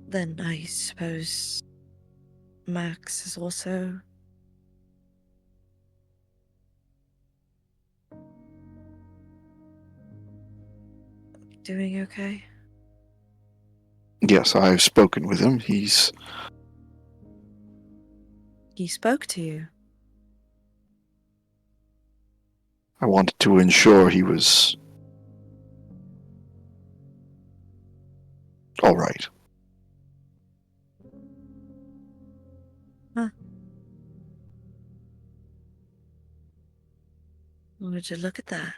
Then I suppose Max is also doing okay? Yes, I've spoken with him. He spoke to you. I wanted to ensure he was all right. Huh. Would you look at that?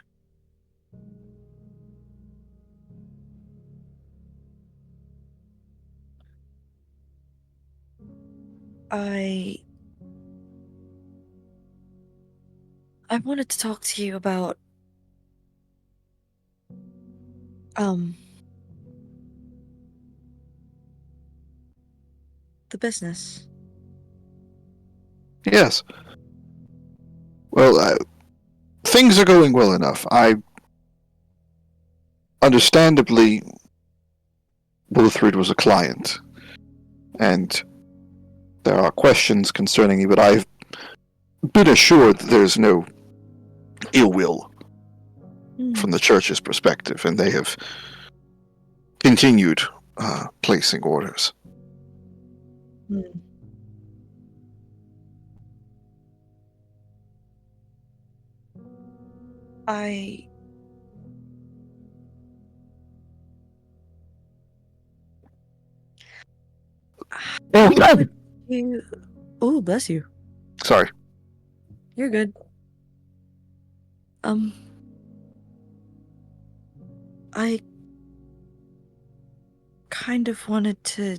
I wanted to talk to you about the business. Yes. Well, things are going well enough. Understandably, Wilfred was a client, and there are questions concerning me, but I've been assured that there's no ill will from the church's perspective, and they have continued placing orders. I you. Oh, bless you. Sorry. You're good. I kind of wanted to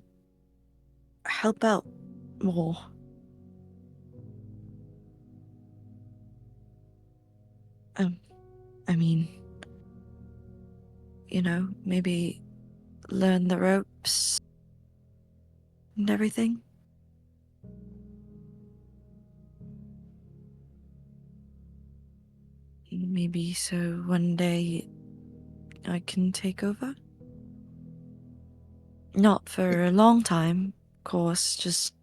help out more. I mean, maybe learn the ropes and everything. Maybe so one day I can take over. Not for a long time, of course, just,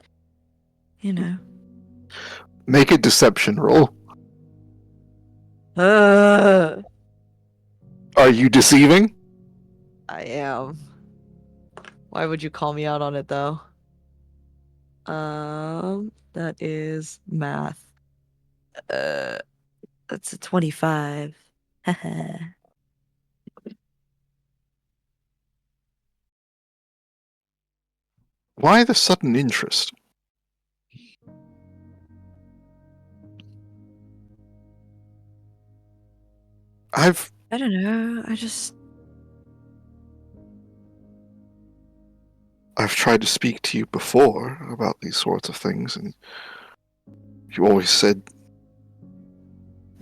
Make a deception roll. I Are you deceiving? am. Why would you call me out on it, though? That is math. That's a 25. Why the sudden interest? I don't know, I've tried to speak to you before about these sorts of things, and you always said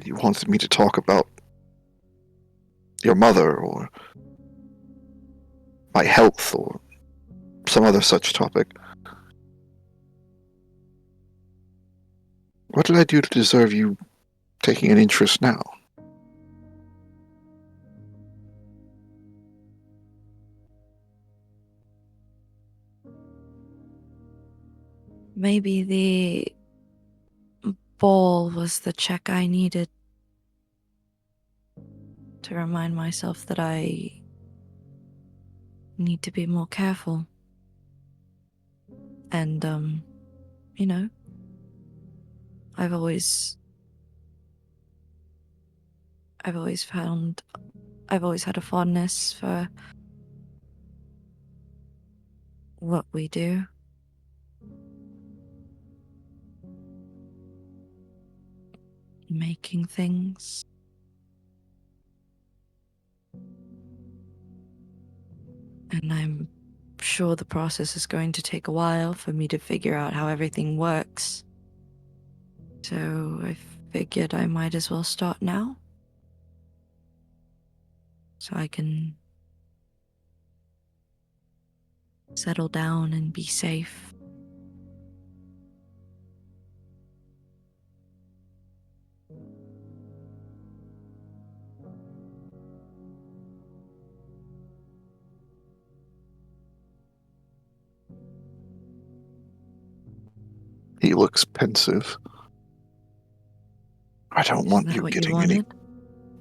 you wanted me to talk about your mother or my health or some other such topic. What did I do to deserve you taking an interest now? maybe the ball was the check I needed to remind myself that I need to be more careful. And, I've always had a fondness for what we do. Making things. And I'm sure the process is going to take a while for me to figure out how everything works. So I figured I might as well start now. So I can settle down and be safe. He looks pensive. I don't Isn't want that you what you getting any. wanted?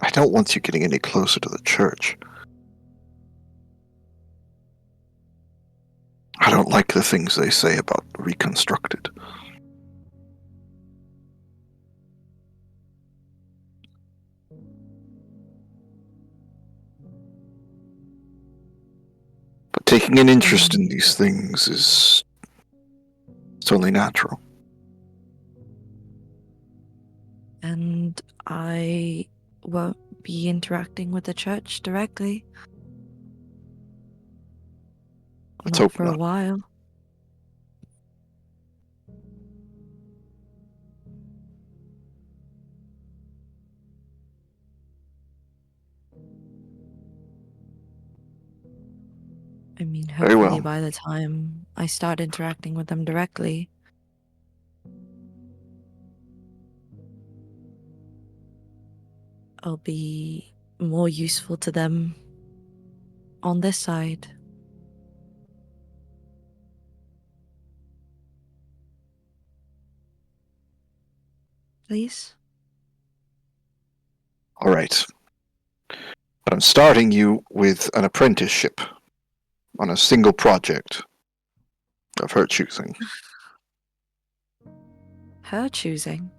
I don't want you getting any closer to the church. I don't like the things they say about reconstructed. But taking an interest in these things is totally natural. And I won't be interacting with the church directly. Let's Not hope for a not. while. mean, Very well. hopefully by the time I start interacting with them directly, I'll be more useful to them on this side. Please? All right. But I'm starting you with an apprenticeship on a single project of her choosing. Her choosing?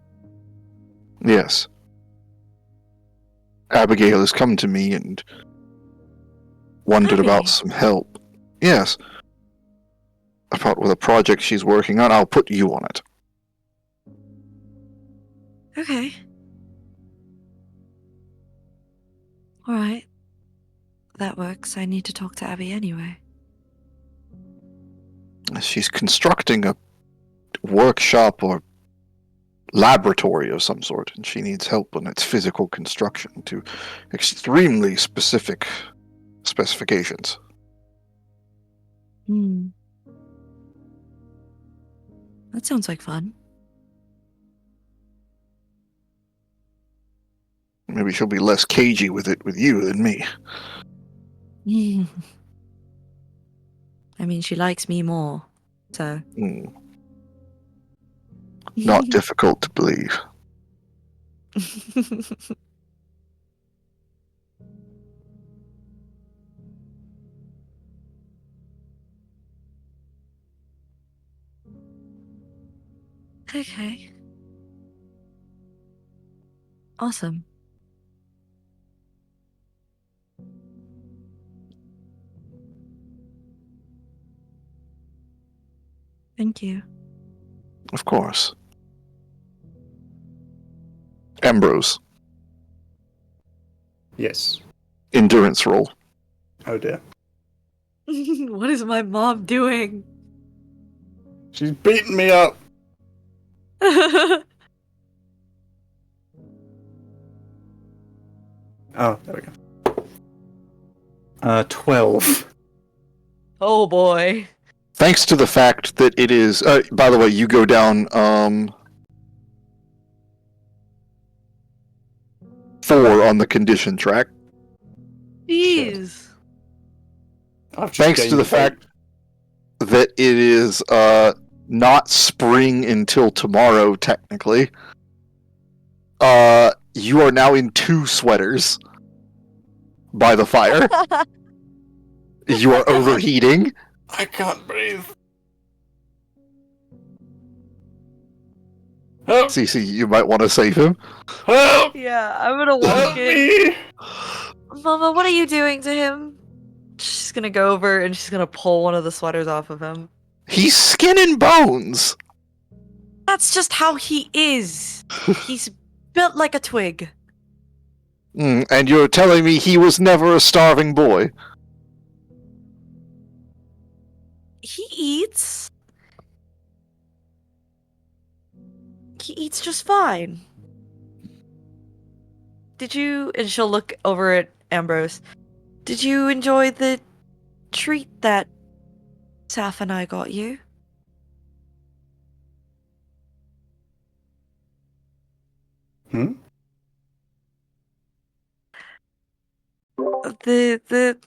Yes. Abigail has come to me and wondered about Abby? some help. Yes. About with a project she's working on. I'll put you on it. Okay. Alright. That works. I need to talk to Abby anyway. She's constructing a workshop or laboratory of some sort, and she needs help in its physical construction to extremely specific specifications. Hmm. That sounds like fun. Maybe she'll be less cagey with it with you than me. I mean, she likes me more, so. Not difficult to believe. Okay. Awesome. Thank you. Of course. Ambrose, Yes. endurance roll. Oh dear. What is my mom doing? She's beating me up. Oh, there we go. 12. Oh boy. Thanks to the fact that it is. By the way, you go down 4 on the condition track. Jeez. I've just Thanks to gained the weight. fact that it is not spring until tomorrow, technically. You are now in 2 sweaters by the fire. You are overheating. I can't breathe. Help! Cece, you might want to save him. Help! Yeah, I'm gonna Help walk in. me! Mama, what are you doing to him? She's gonna go over and she's gonna pull one of the sweaters off of him. He's skin and bones. That's just how he is. He's built like a twig. And you're telling me he was never a starving boy? He eats. He eats just fine. Did you, and she'll look over at Ambrose, did you enjoy the treat that Saf and I got you? Hmm? The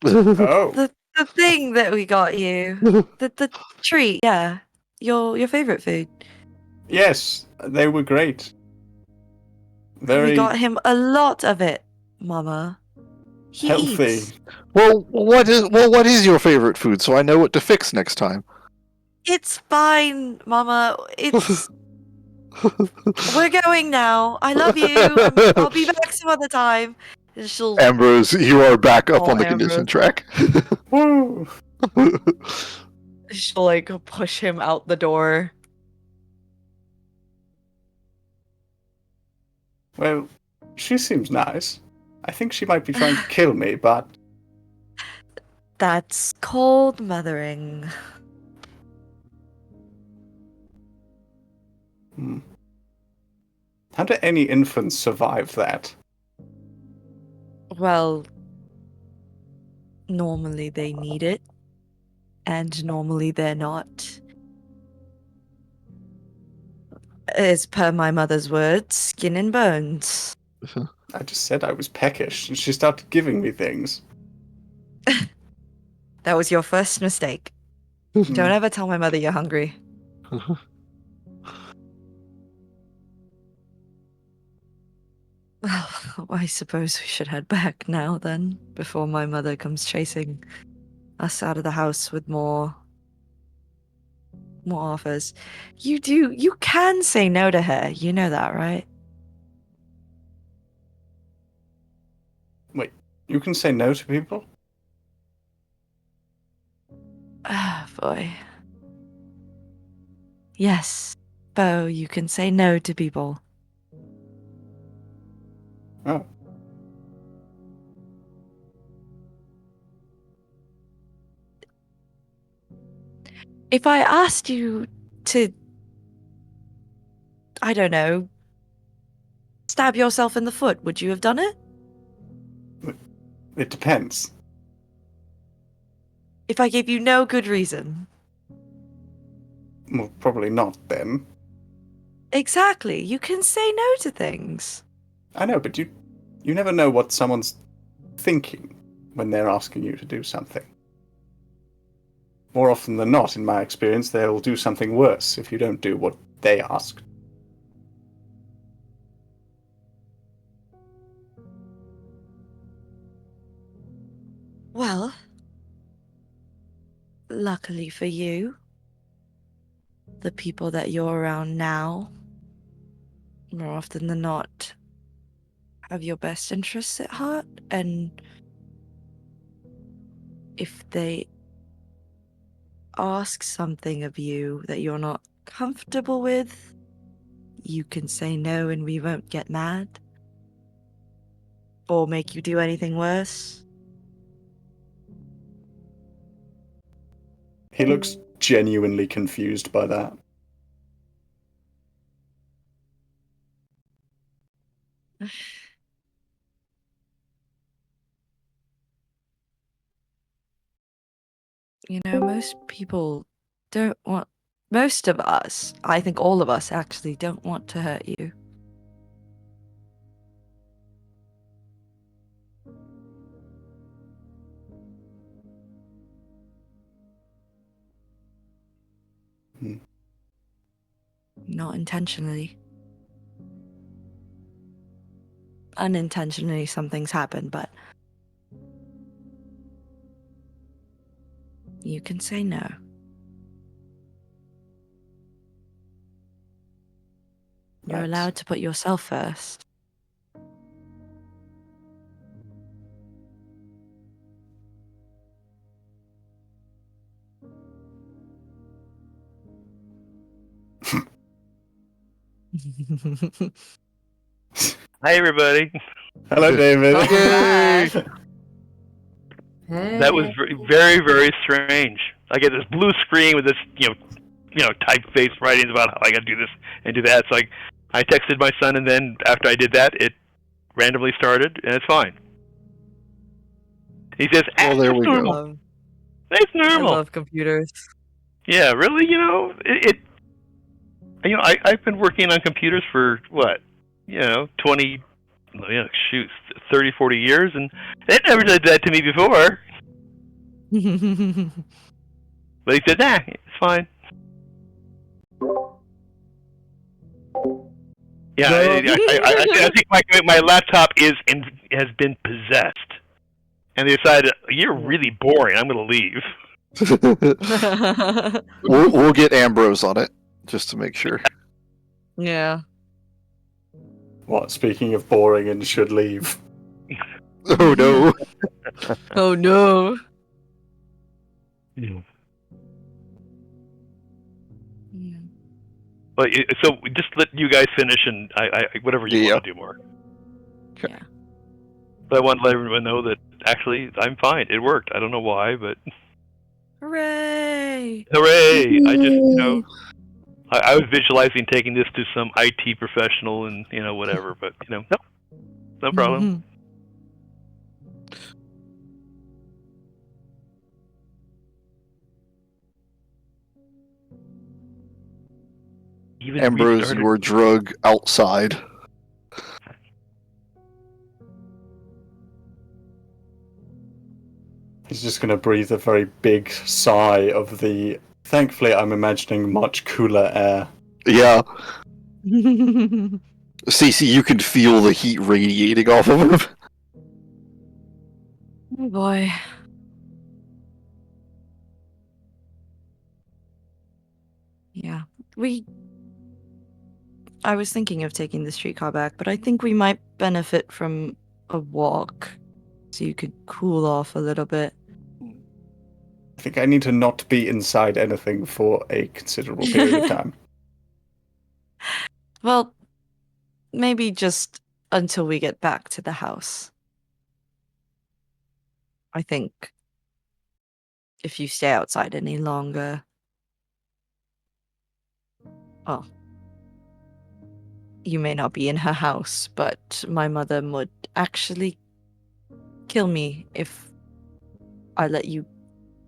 Oh. the thing that we got you. The treat, yeah. Your favorite food. Yes, they were great. We Very got him a lot of it, Mama. He healthy. eats. Well, what is your favorite food so I know what to fix next time? It's fine, Mama. It's we're going now. I love you. I'll be back some other time. And she'll Ambrose, you are back up call on the condition Ambrose. track. Woo! She'll like push him out the door. Well, she seems nice. I think she might be trying to kill me, but That's cold mothering. how do any infants survive that? Well, Normally they need it, and normally they're not. As per my mother's words, skin and bones. I just said I was peckish, and she started giving me things. That was your first mistake. Don't ever tell my mother you're hungry. Well, I suppose we should head back now then, before my mother comes chasing us out of the house with more offers. You can say no to her. You know that, right? Wait, you can say no to people? Ah, boy. Yes, Bo, you can say no to people. Oh. If I asked you to, I don't know, stab yourself in the foot, would you have done it? It depends. If I gave you no good reason? Well, probably not then. Exactly. You can say no to things. I know, but you never know what someone's thinking when they're asking you to do something. More often than not, in my experience, they'll do something worse if you don't do what they ask. Well, luckily for you, the people that you're around now, more often than not, have your best interests at heart, and if they ask something of you that you're not comfortable with, you can say no and we won't get mad or make you do anything worse. He looks genuinely confused by that. You know, most people don't want, most of us, I think all of us actually don't want to hurt you. Not intentionally. Unintentionally, something's happened, but you can say no. You're Right. allowed to put yourself first. Hi, everybody. Hello, David. Okay. Hey. That was very, very strange. I get this blue screen with this, typeface writings about how I got to do this and do that. So I texted my son, and then after I did that, it randomly started, and it's fine. He says, Well, there we go. normal. It's I normal. love computers. Yeah, really, I've been working on computers for, 30, 40 years, and it never did that to me before. But he said, nah, it's fine. Yeah, I think my laptop has been possessed. And they decided, you're really boring, I'm going to leave. we'll get Ambrose on it just to make sure. Yeah. What, speaking of boring and should leave? Oh no. Oh no. Yeah. But so just let you guys finish, and I whatever you want to do more. Okay. Yeah. But I want to let everyone know that actually I'm fine. It worked. I don't know why, but Hooray! hooray! I just I was visualizing taking this to some IT professional and whatever, but no, no problem. Even Ambrose, restarted. you are drug outside. He's just going to breathe a very big sigh of the. Thankfully, I'm imagining much cooler air. Yeah, Cece, you can feel the heat radiating off of him. Oh boy. Yeah. I was thinking of taking the streetcar back, but I think we might benefit from a walk so you could cool off a little bit. I think I need to not be inside anything for a considerable period of time. Well, maybe just until we get back to the house. I think if you stay outside any longer, well, you may not be in her house, but my mother would actually kill me if I let you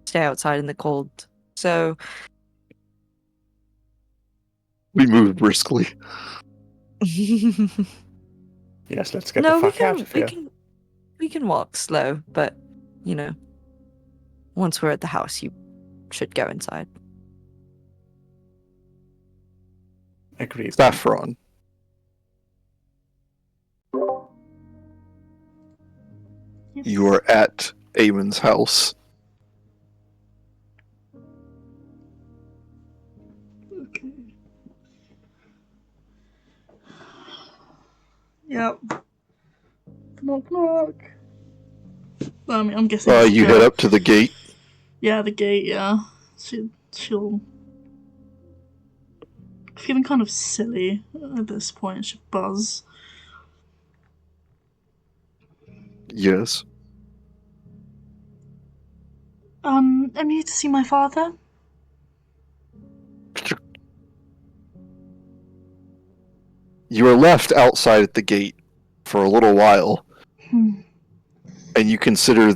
stay outside in the cold. So, We moved briskly. Yes, let's get no, the fuck out of here. we can walk slow, but once we're at the house, you should go inside. Agreed. Saffron. Yes. You are at Eamon's house. Okay. Yep. Knock knock. I mean, I'm guessing. It's You the- head up to the gate. Yeah, the gate. Yeah, she'll. Feeling kind of silly at this point. She'll buzz. Yes. I'm here to see my father. You are left outside at the gate for a little while, Hmm. and you consider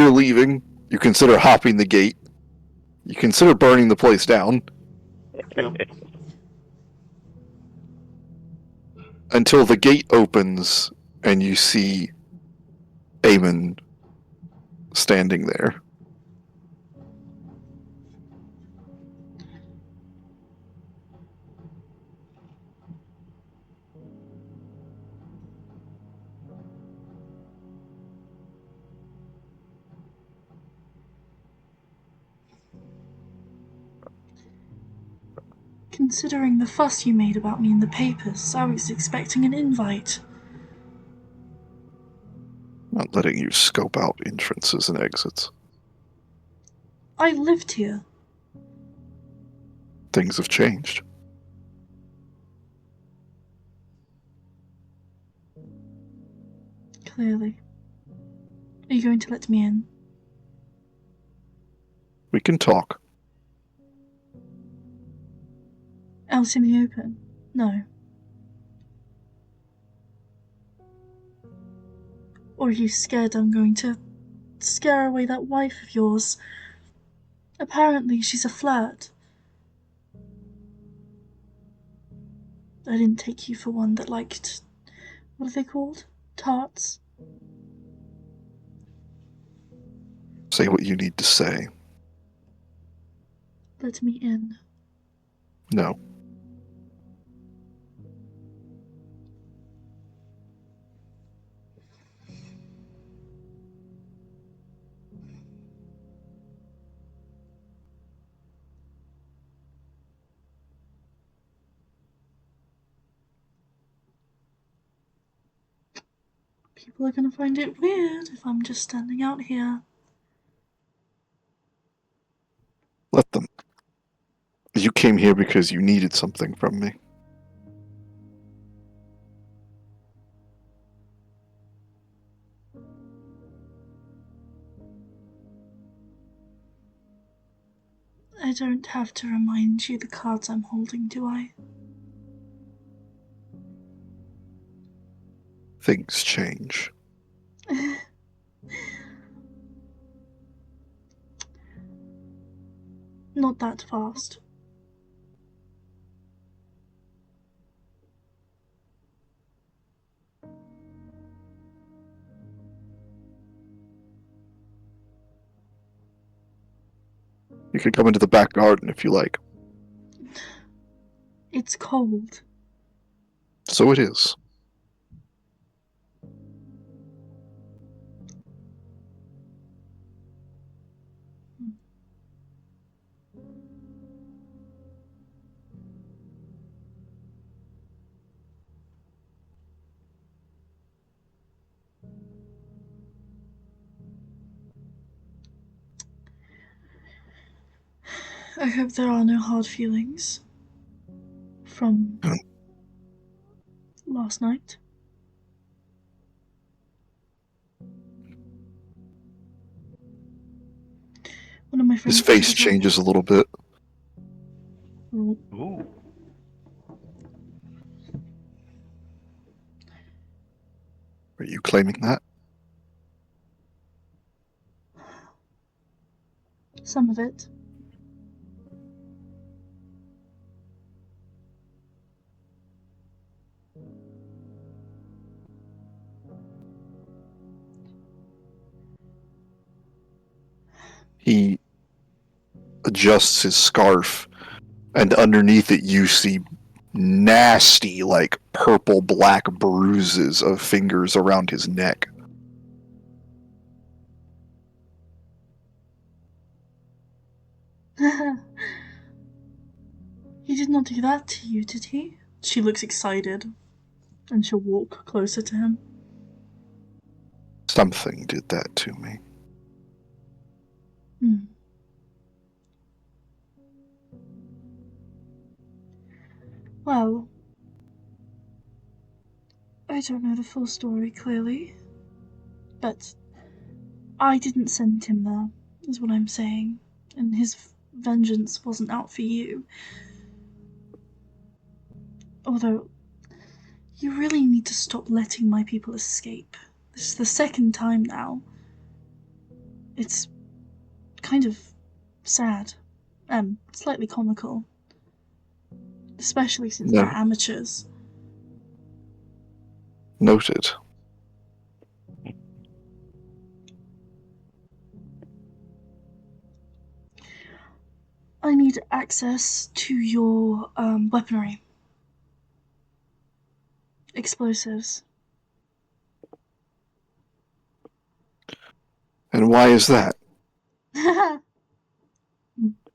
leaving. You consider hopping the gate. You consider burning the place down until the gate opens and you see Eamon standing there. Considering the fuss you made about me in the papers, I was expecting an invite. Not letting you scope out entrances and exits. I lived here. Things have changed. Clearly. Are you going to let me in? We can talk. Out in the open? No. Or are you scared I'm going to scare away that wife of yours? Apparently she's a flirt. I didn't take you for one that liked... what are they called? Tarts? Say what you need to say. Let me in. No. People are gonna find it weird if I'm just standing out here. Let them. You came here because you needed something from me. I don't have to remind you the cards I'm holding, do I? Things change. Not that fast. You could come into the back garden if you like. It's cold. So it is. I hope there are no hard feelings from last night. One of my friends. His face changes a little bit. Oh, Ooh. Are you claiming that? some of it. He adjusts his scarf, and underneath it you see nasty, like, purple-black bruises of fingers around his neck. He did not do that to you, did he? She looks excited, and she'll walk closer to him. Something did that to me. Hmm. Well, I don't know the full story clearly, but I didn't send him there, is what I'm saying, and his vengeance wasn't out for you. Although, you really need to stop letting my people escape. This is the second time now. It's kind of sad and slightly comical, especially since No. they're amateurs. Noted. I need access to your weaponry. Explosives. And why is that?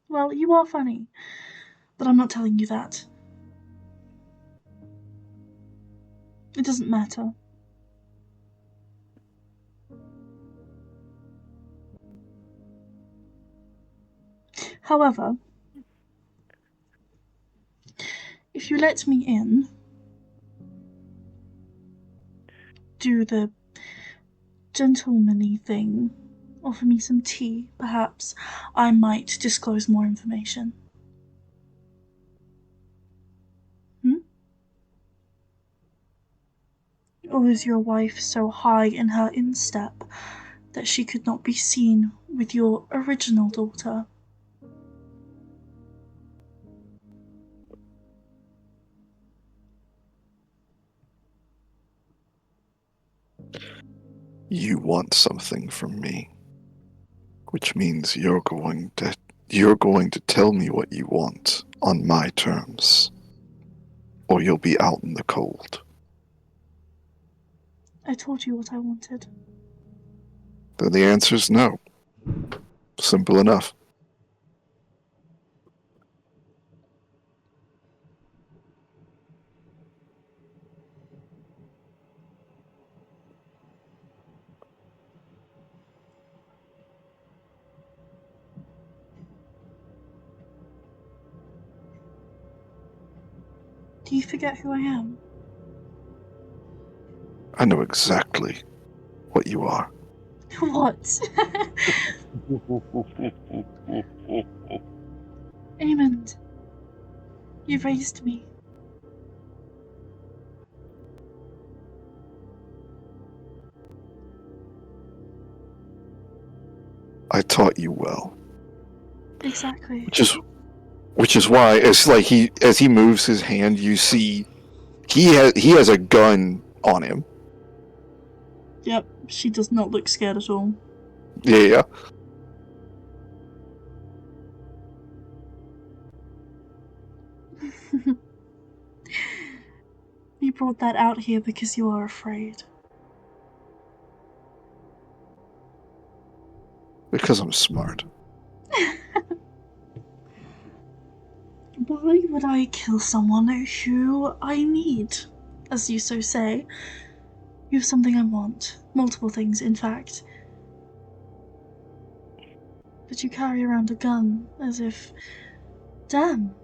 Well, you are funny, but I'm not telling you that. It doesn't matter. However, if you let me in, do the gentlemanly thing, offer me some tea, perhaps I might disclose more information. Or is your wife so high in her instep that she could not be seen with your original daughter? You want something from me, which means you're going to tell me what you want on my terms, or you'll be out in the cold. I told you what I wanted. Then the answer's no. Simple enough. Do you forget who I am? I know exactly what you are. What? Amond, you raised me. I taught you well. Exactly. Which is why, as he moves his hand, you see he has a gun on him. Yep, she does not look scared at all. Yeah. You brought that out here because you are afraid. Because I'm smart. Why would I kill someone who I need? As you so say, you have something I want. Multiple things, in fact. But you carry around a gun as if... Damn,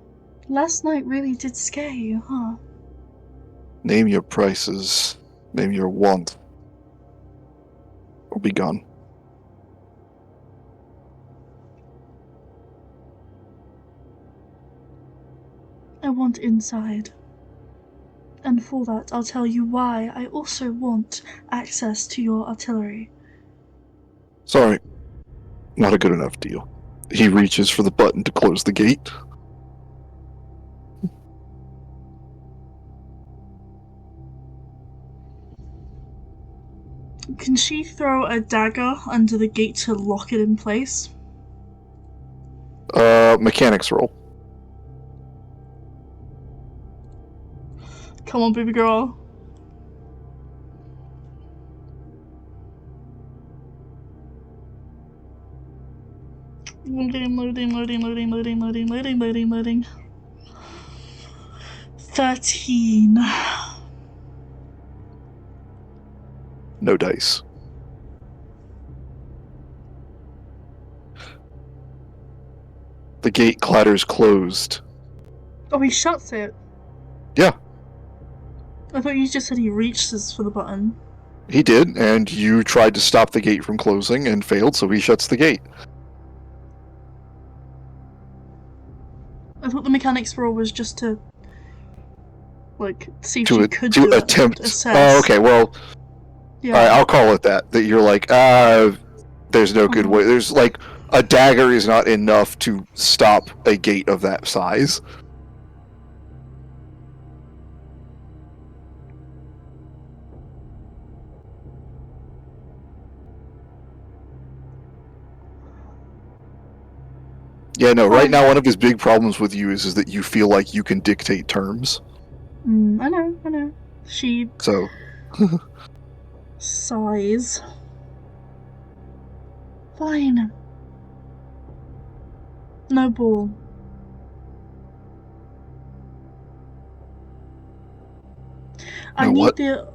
last night really did scare you, huh? Name your prices. Name your want. Or be gone. I want inside. And for that, I'll tell you why I also want access to your artillery. Sorry. Not a good enough deal. He reaches for the button to close the gate. Can she throw a dagger under the gate to lock it in place? Mechanics roll. Come on, baby girl. Loading. 13. No dice. The gate clatters closed. Oh, he shuts it. Yeah. I thought you just said he reaches for the button. He did, and you tried to stop the gate from closing and failed, so he shuts the gate. I thought the mechanics roll was just to, like, see if To she a- could to do it, attempt. assess. Oh, okay. Well, Yeah. alright, I'll call it that. That you're like, there's no good way. There's like a dagger is not enough to stop a gate of that size. Yeah, no, right now one of his big problems with you is that you feel like you can dictate terms. I know. She So, sighs. Fine. No ball. I No need what?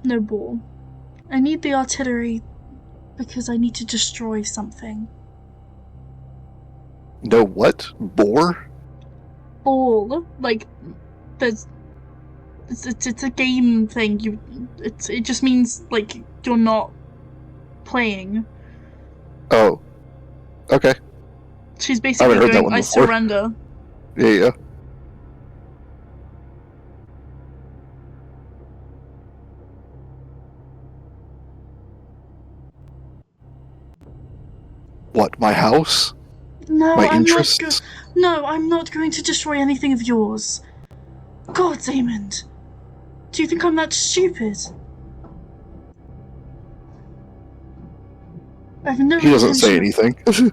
no ball. I need the artillery because I need to destroy something. No what? Boar? Ball, like there's it's a game thing. It just means like you're not playing. Oh. Okay. She's I basically haven't heard that going, one I before. surrender. Yeah. What, my house? No, My I'm interests? No, I'm not going to destroy anything of yours. God, Damond. Do you think I'm that stupid? I have no He doesn't say intention anything.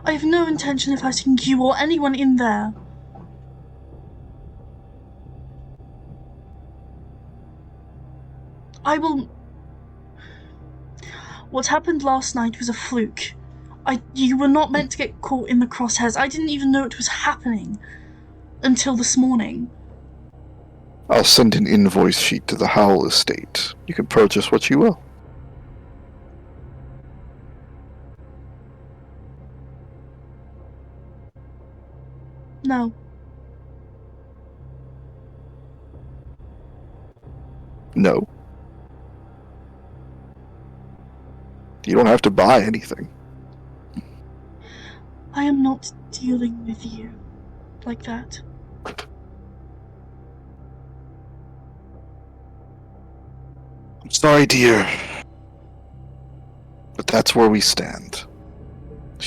I have no intention of hurting you or anyone in there. I will... What happened last night was a fluke. You were not meant to get caught in the crosshairs. I didn't even know it was happening until this morning. I'll send an invoice sheet to the Howell estate. You can purchase what you will. No. No. You don't have to buy anything. I am not dealing with you like that. I'm sorry, dear. But that's where we stand.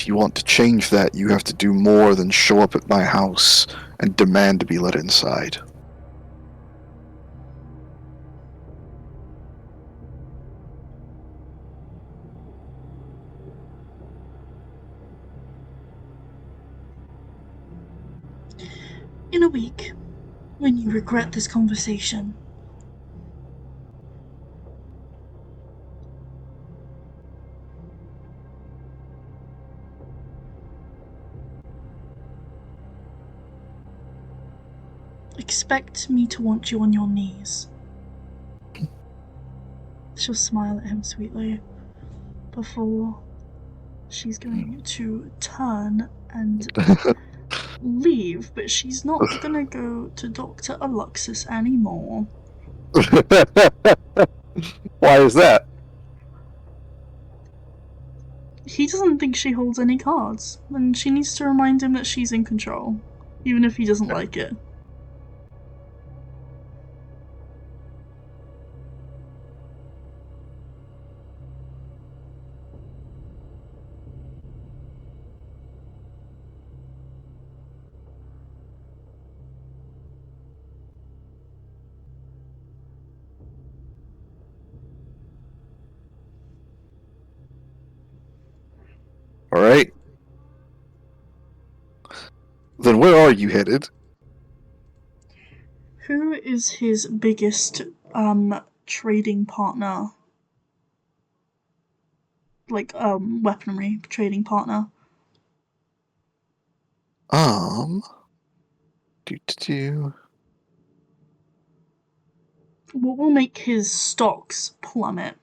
if you want to change that, you have to do more than show up at my house and demand to be let inside. In a week, when you regret this conversation, expect me to want you on your knees. She'll smile at him sweetly before she's going to turn and leave, but she's not gonna go to Dr. Aluxis anymore. Why is that? He doesn't think she holds any cards, and she needs to remind him that she's in control, even if he doesn't like it. All right. Then where are you headed? Who is his biggest trading partner? Like weaponry trading partner. Do. What will make his stocks plummet?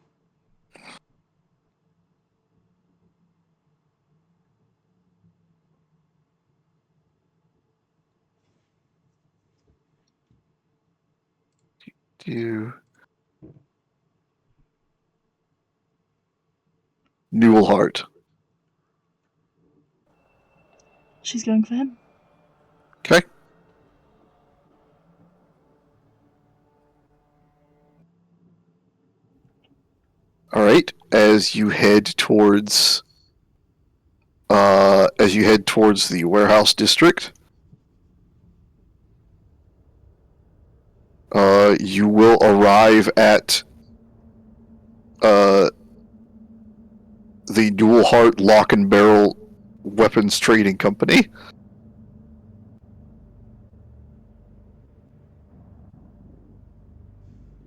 Newellhart. She's going for him. Okay. All right. As you head towards the warehouse district, you will arrive at the Newellhart Lock and Barrel Weapons Trading Company.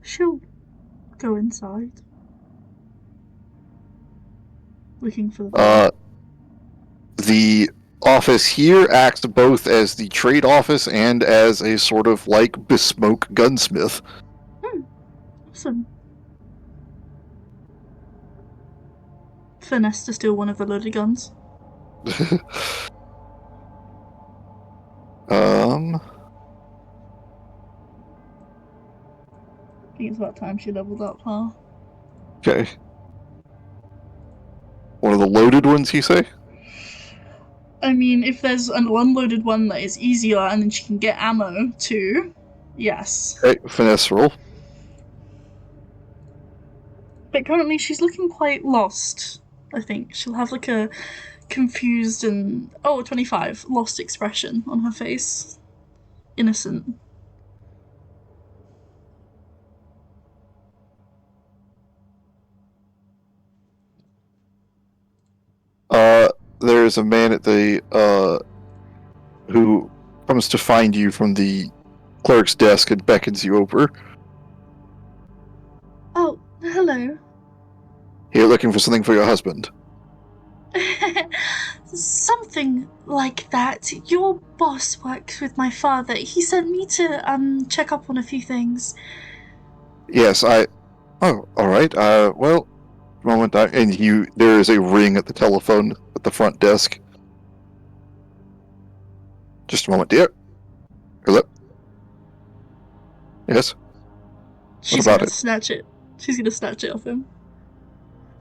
She'll go inside. Looking for the office here acts both as the trade office and as a sort of like bespoke gunsmith. Awesome. Finesse to steal one of the loaded guns. Um, I think it's about time she leveled up, huh? Okay. One of the loaded ones, you say? I mean, if there's an unloaded one that is easier and then she can get ammo too, yes. Okay, finesse roll. But currently she's looking quite lost, I think. She'll have like a confused and, 25, lost expression on her face. Innocent. There's a man at the, who comes to find you from the clerk's desk and beckons you over. Oh, hello. You're looking for something for your husband. Something like that. Your boss works with my father. He sent me to check up on a few things. Yes, Oh, alright, well, moment, there is a ring at the telephone at the front desk. Just a moment, dear. Hello? Yes? She's about gonna it? snatch it. She's gonna snatch it off him.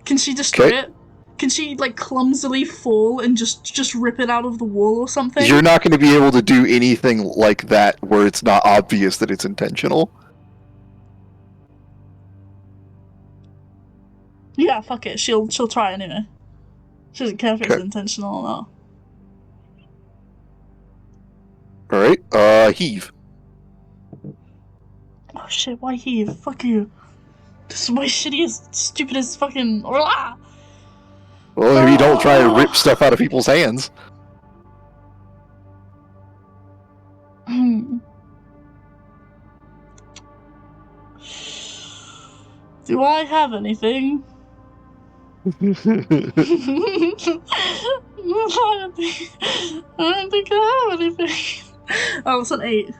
Can she destroy it? Can she, like, clumsily fall and just rip it out of the wall or something? You're not going to be able to do anything like that where it's not obvious that it's intentional. Yeah, fuck it. She'll try anyway. She doesn't care if it's Okay. intentional or not. Alright, heave. Oh shit, why heave? Fuck you. This is my shittiest, stupidest fucking... Well, if you don't try to rip stuff out of people's hands. Do I have anything? I don't think I have anything. Oh, it's an 8.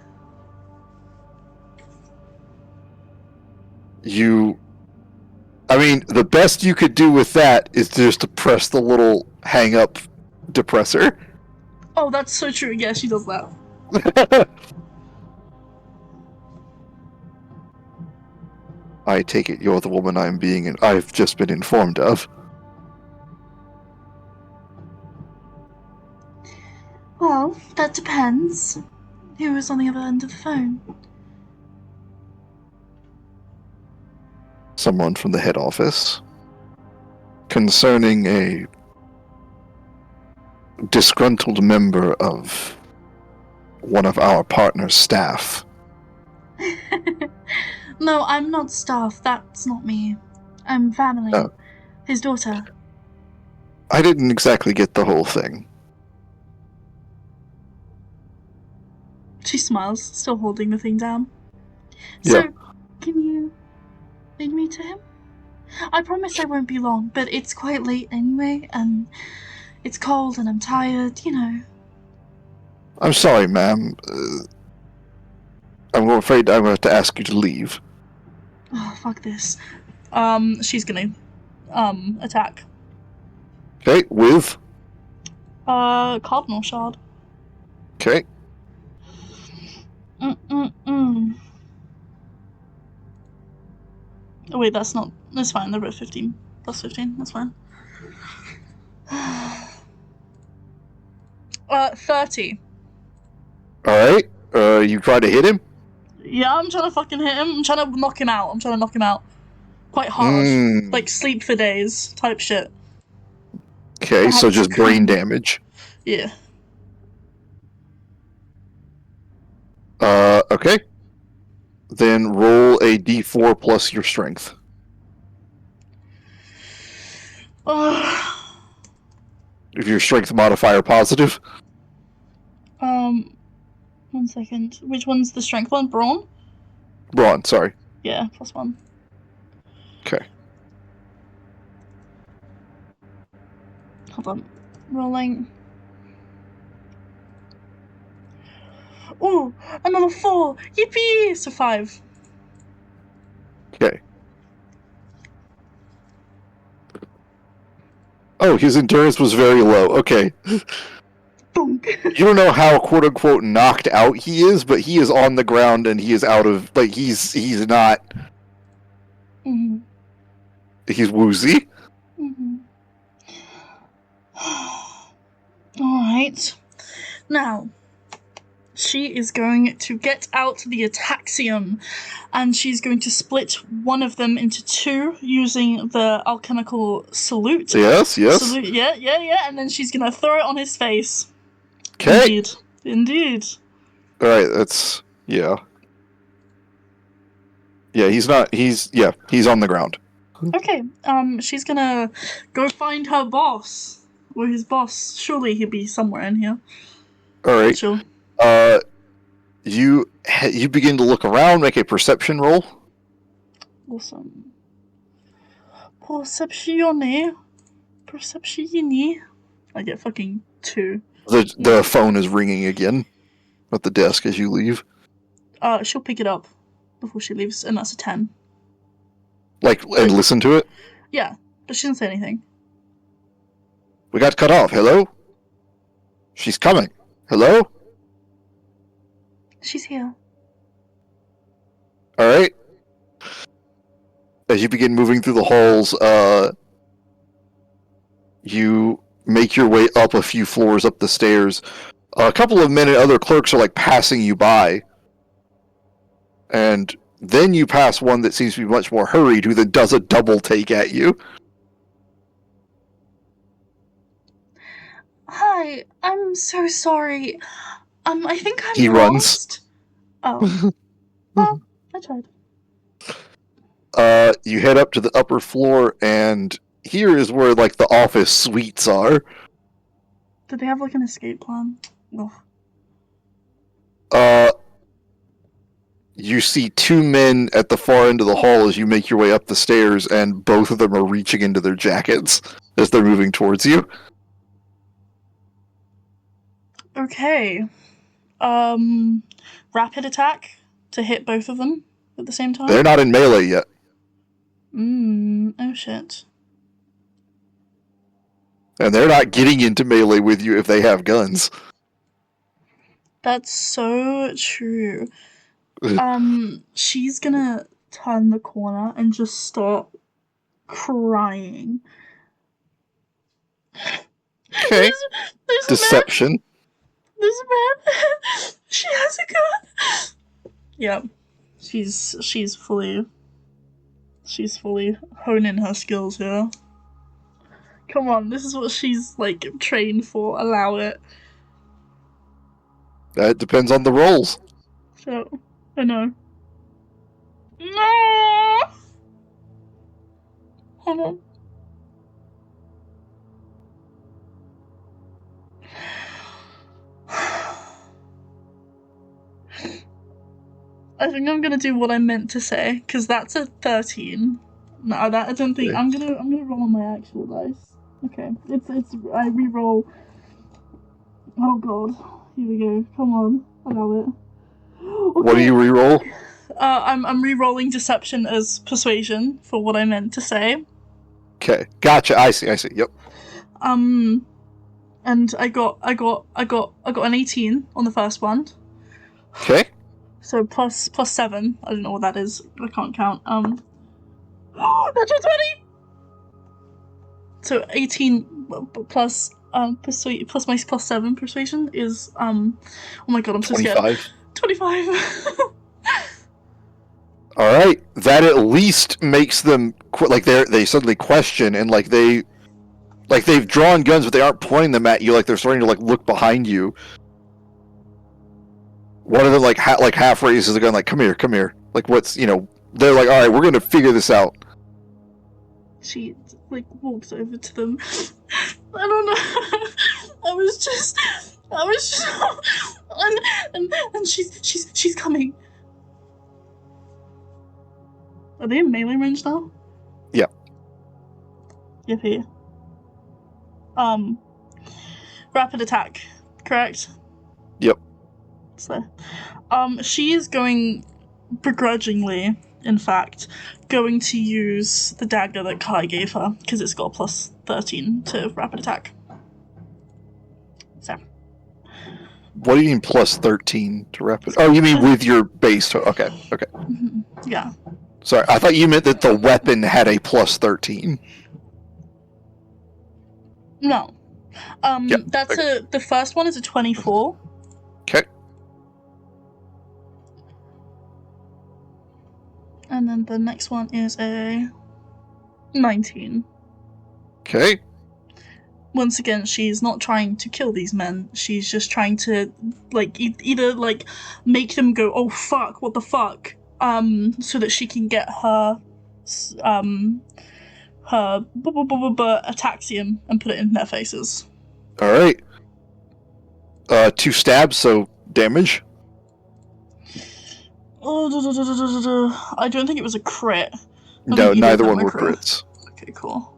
I mean, the best you could do with that is just to press the little hang up depressor. Oh, that's so true. Yeah, she does that. I take it you're the woman I've just been informed of. Well, that depends. Who was on the other end of the phone? Someone from the head office. Concerning a disgruntled member of one of our partner's staff. No, I'm not staff. That's not me. I'm family. Oh. His daughter. I didn't exactly get the whole thing. She smiles, still holding the thing down. So, Yeah. can you lead me to him? I promise I won't be long, but it's quite late anyway, and it's cold and I'm tired, you know. I'm sorry, ma'am. I'm afraid I'm going to have to ask you to leave. Oh, fuck this. She's gonna, attack. Okay, with? Cardinal Shard. Okay. Oh wait, that's fine, they're both 15. Plus 15, that's fine. 30. Alright, you try to hit him? Yeah, I'm trying to fucking hit him. I'm trying to knock him out. Quite hard. Like sleep for days type shit. Okay, so just brain damage. Yeah. Okay. Then roll a d4 plus your strength. If your strength modifier positive. 1 second. Which one's the strength one? Brawn? Brawn, sorry. Yeah, +1. Okay. Hold on. Rolling. Ooh, another 4! Yippee! So 5. Okay. Oh, his endurance was very low. Okay. Bonk. You don't know how quote unquote knocked out he is, but he is on the ground and he is out of he's not Mm-hmm. he's woozy. Mm-hmm. Alright. Now, she is going to get out the Ataxium, and she's going to split one of them into 2 using the alchemical salute. Yes. Salute, yeah, and then she's gonna throw it on his face. Okay. Indeed. Alright, that's yeah. Yeah, he's on the ground. Okay, she's gonna go find her boss. Or his boss. Surely he'll be somewhere in here. Alright. Sure. You begin to look around, make a perception roll. Awesome. Perceptione. I get fucking 2. The phone is ringing again at the desk as you leave. She'll pick it up before she leaves, and that's a 10. And listen to it. Yeah, but she didn't say anything. We got cut off. Hello? She's coming. Hello? She's here. Alright. As you begin moving through the halls, you make your way up a few floors up the stairs. A couple of men and other clerks are passing you by. And then you pass one that seems to be much more hurried, who then does a double take at you. Hi, I'm so sorry. I think I'm He runs. lost. Oh. Well, I tried. You head up to the upper floor, and here is where like the office suites are. Did they have like an escape plan? Ugh. You see two men at the far end of the hall as you make your way up the stairs, and both of them are reaching into their jackets as they're moving towards you. Okay. Rapid attack to hit both of them at the same time? They're not in melee yet. Oh shit. And they're not getting into melee with you if they have guns. That's so true. She's gonna turn the corner and just start crying. Okay. There's Deception. There's a man. She has a gun. Yep. She's fully honing her skills here. Come on, this is what she's like trained for. Allow it. That depends on the rolls. So, I know. No. Hold on. I think I'm gonna do what I meant to say, because that's a 13. No, that I don't think. Okay. I'm gonna roll on my actual dice. Okay, it's I re-roll. Oh god, here we go. Come on, allow it. Okay. What do you re-roll? I'm re-rolling deception as persuasion for what I meant to say. Okay, gotcha. I see. Yep. And I got an 18 on the first one. Okay. So plus 7. I don't know what that is. I can't count. That's a 20. So 18 plus plus my plus 7 persuasion is oh my god, I'm so 25. scared. 25. All right, that at least makes them they suddenly question, and they've drawn guns, but they aren't pointing them at you. Like they're starting to look behind you. One of them half raises the gun, like come here. Like what's They're like, all right, we're gonna figure this out. She walks over to them. I don't know. I was just and she's coming. Are they in melee range now? Yeah. Yippee. Rapid attack, correct? Yep. So, she is going, begrudgingly, in fact, going to use the dagger that Kai gave her, because it's got plus 13 to rapid attack. So. What do you mean plus 13 to rapid? Oh, you mean with your base? Okay. Mm-hmm. Yeah. Sorry, I thought you meant that the weapon had a plus 13. No. Yep. That's the first one is a 24. Okay. And then the next one is a 19. Okay. Once again, she's not trying to kill these men. She's just trying to, either, make them go, oh fuck, what the fuck? So that she can get her, ataxium and put it in their faces. Alright. 2 stabs, so damage. I don't think it was a crit. No, neither one were crits. Okay, cool.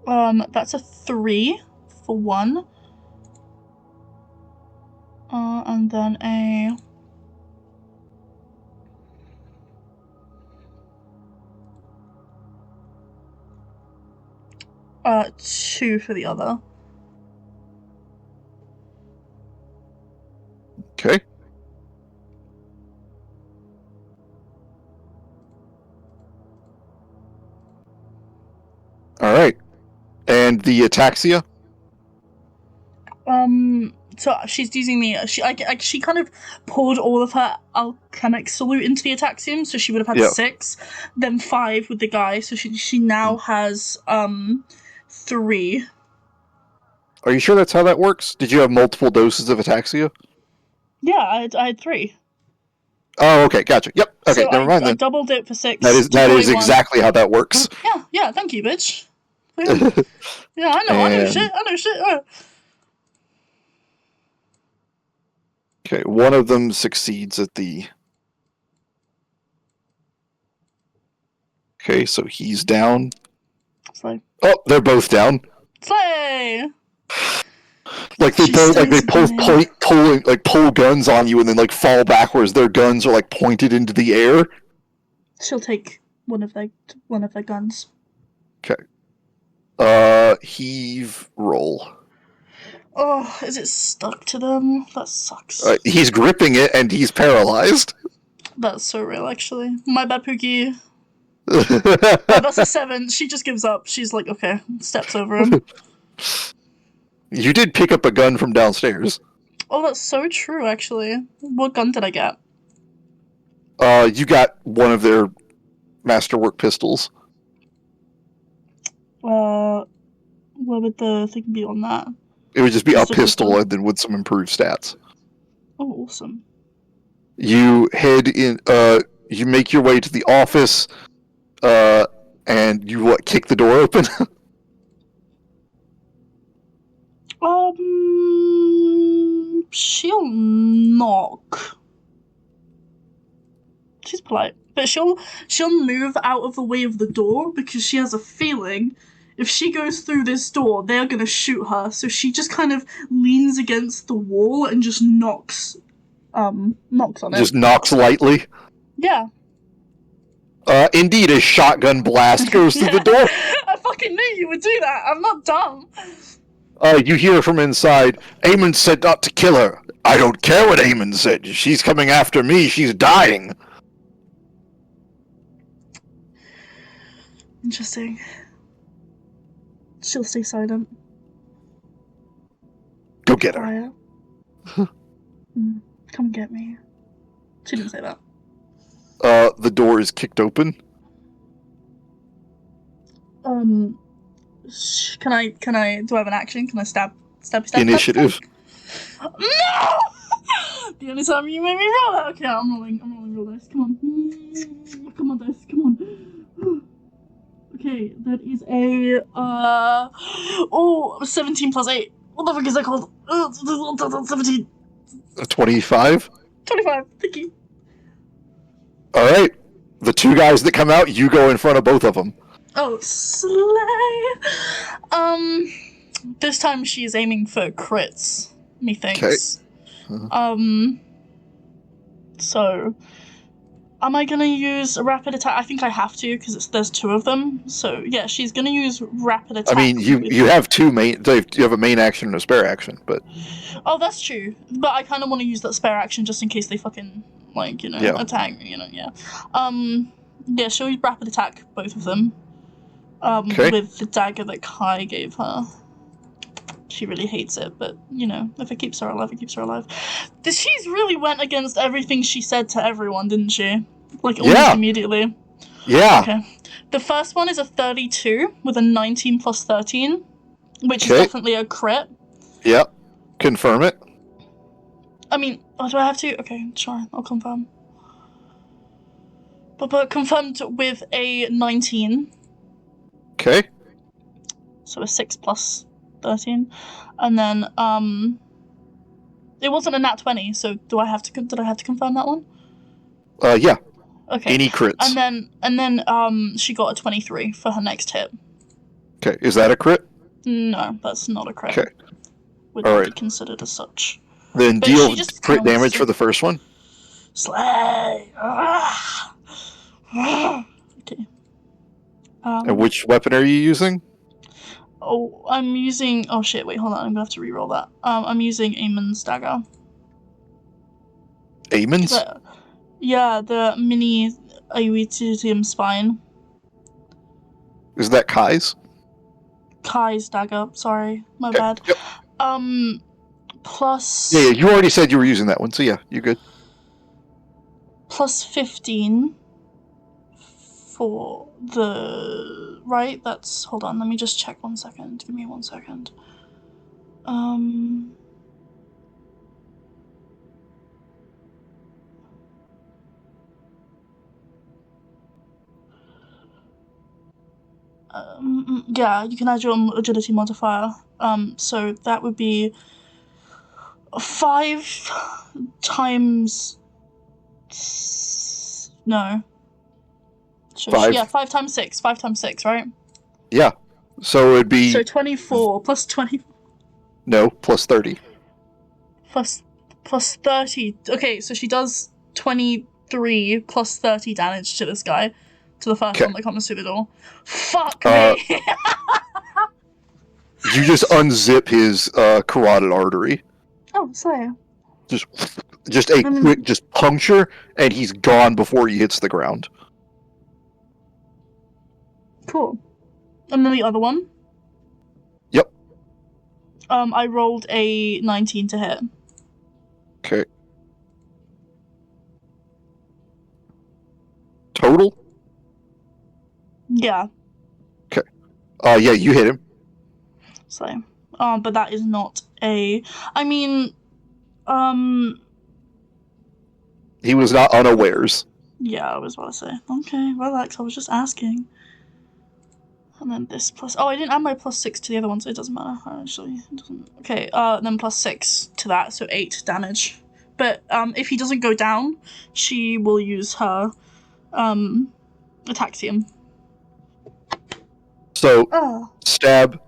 That's a 3 for 1. And then a 2 for the other. Okay. Alright. And the ataxia? So she's using she kind of poured all of her alchemic salute into the ataxium, so she would have had 6, then 5 with the guy, so she now has 3. Are you sure that's how that works? Did you have multiple doses of ataxia? Yeah, I had 3. Oh, okay, gotcha. Yep. Okay, So never mind I then. doubled it for 6. That is exactly how that works. Yeah, thank you, bitch. Yeah, I know shit. Okay, one of them succeeds at the... Okay, so he's down. Slay. Oh, they're both down. Slay! Like they pull guns on you and then like fall backwards. Their guns are like pointed into the air. She'll take one of their guns. Okay. Heave roll. Oh, is it stuck to them? That sucks. He's gripping it and he's paralyzed. That's so real, actually. My bad, Pookie. Oh, that's a 7. She just gives up. She's like, okay, steps over him. You did pick up a gun from downstairs. Oh, that's so true, actually. What gun did I get? You got one of their masterwork pistols. What would the thing be on that? It would just be Just a pistol and then with some improved stats. Oh, awesome. You head in, you make your way to the office, and you, kick the door open? She'll knock. She's polite, but she'll move out of the way of the door because she has a feeling if she goes through this door, they're gonna shoot her. So she just kind of leans against the wall and just knocks on it. Just knocks lightly? Yeah. Indeed, a shotgun blast goes through the door. I fucking knew you would do that. I'm not dumb. You hear from inside, Eamon said not to kill her. I don't care what Eamon said. She's coming after me. She's dying. Interesting. She'll stay silent. Go get her. Come get me. She didn't say that. The door is kicked open. Can I, do I have an action? Can I stab? Initiative. No! The only time you made me roll that. Okay, I'm rolling roll dice. Come on. Come on, dice. Come on. Okay, that is a, 17 plus 8. What the fuck is that called? 17. 25? 25, thank you. Alright. The two guys that come out, you go in front of both of them. Oh, slay! This time she is aiming for crits, methinks. Okay. So, am I gonna use a rapid attack? I think I have to, because there's 2 of them. So, yeah, she's gonna use rapid attack. I mean, you have two main... You have a main action and a spare action, but... Oh, that's true. But I kind of want to use that spare action just in case they fucking, attack me, yeah. Yeah, she'll use rapid attack, both of them. With the dagger that Kai gave her. She really hates it, but, if it keeps her alive, it keeps her alive. She's really went against everything she said to everyone, didn't she? Almost immediately. Yeah. Okay. The first one is a 32 with a 19 plus 13, which is definitely a crit. Yep. Confirm it. I mean, do I have to? Okay, sure, I'll confirm. But confirmed with a 19. Okay. So a 6 plus 13. And then, it wasn't a nat 20, so did I have to confirm that one? Yeah. Okay. Any crits. And then, she got a 23 for her next hit. Okay, is that a crit? No, that's not a crit. Okay. Would not be considered as such. Then But deal she just crit kinda damage wants for the first one. Slay! Okay. And which weapon are you using? Oh, I'm using... Oh shit, wait, hold on, I'm gonna have to reroll that. I'm using Eamon's dagger. Eamon's? Yeah, the mini Aeutium spine. Is that Kai's? Kai's dagger, sorry, my bad. Yep. plus Yeah, you already said you were using that one, so yeah, you're good. plus 15 for the right. That's hold on. Let me just check 1 second. Give me 1 second. Yeah, you can add your agility modifier. So that would be 5 times. No. So 5. yeah, 5 times 6. 5 times 6, right? Yeah. So it'd be So 24 plus 20 no plus 30. plus 30. Okay, so she does 23 plus 30 damage to this guy, to the first one that comes through the door. Fuck me. You just unzip his carotid artery. Oh, Slayer. Just a quick puncture, and he's gone before he hits the ground. Cool. And then the other one. Yep. I rolled a 19 to hit. Okay. Total? Yeah. Okay. Yeah, you hit him. So, but that is not a. I mean, He was not unawares. yeah, I was about to say. Okay, relax. I was just asking. And then this plus. Oh, I didn't add my plus 6 to the other one, so it doesn't matter. Actually, it doesn't. Okay. Then plus 6 to that, so 8 damage. But if he doesn't go down, she will use her Ataxium. So Oh. stab.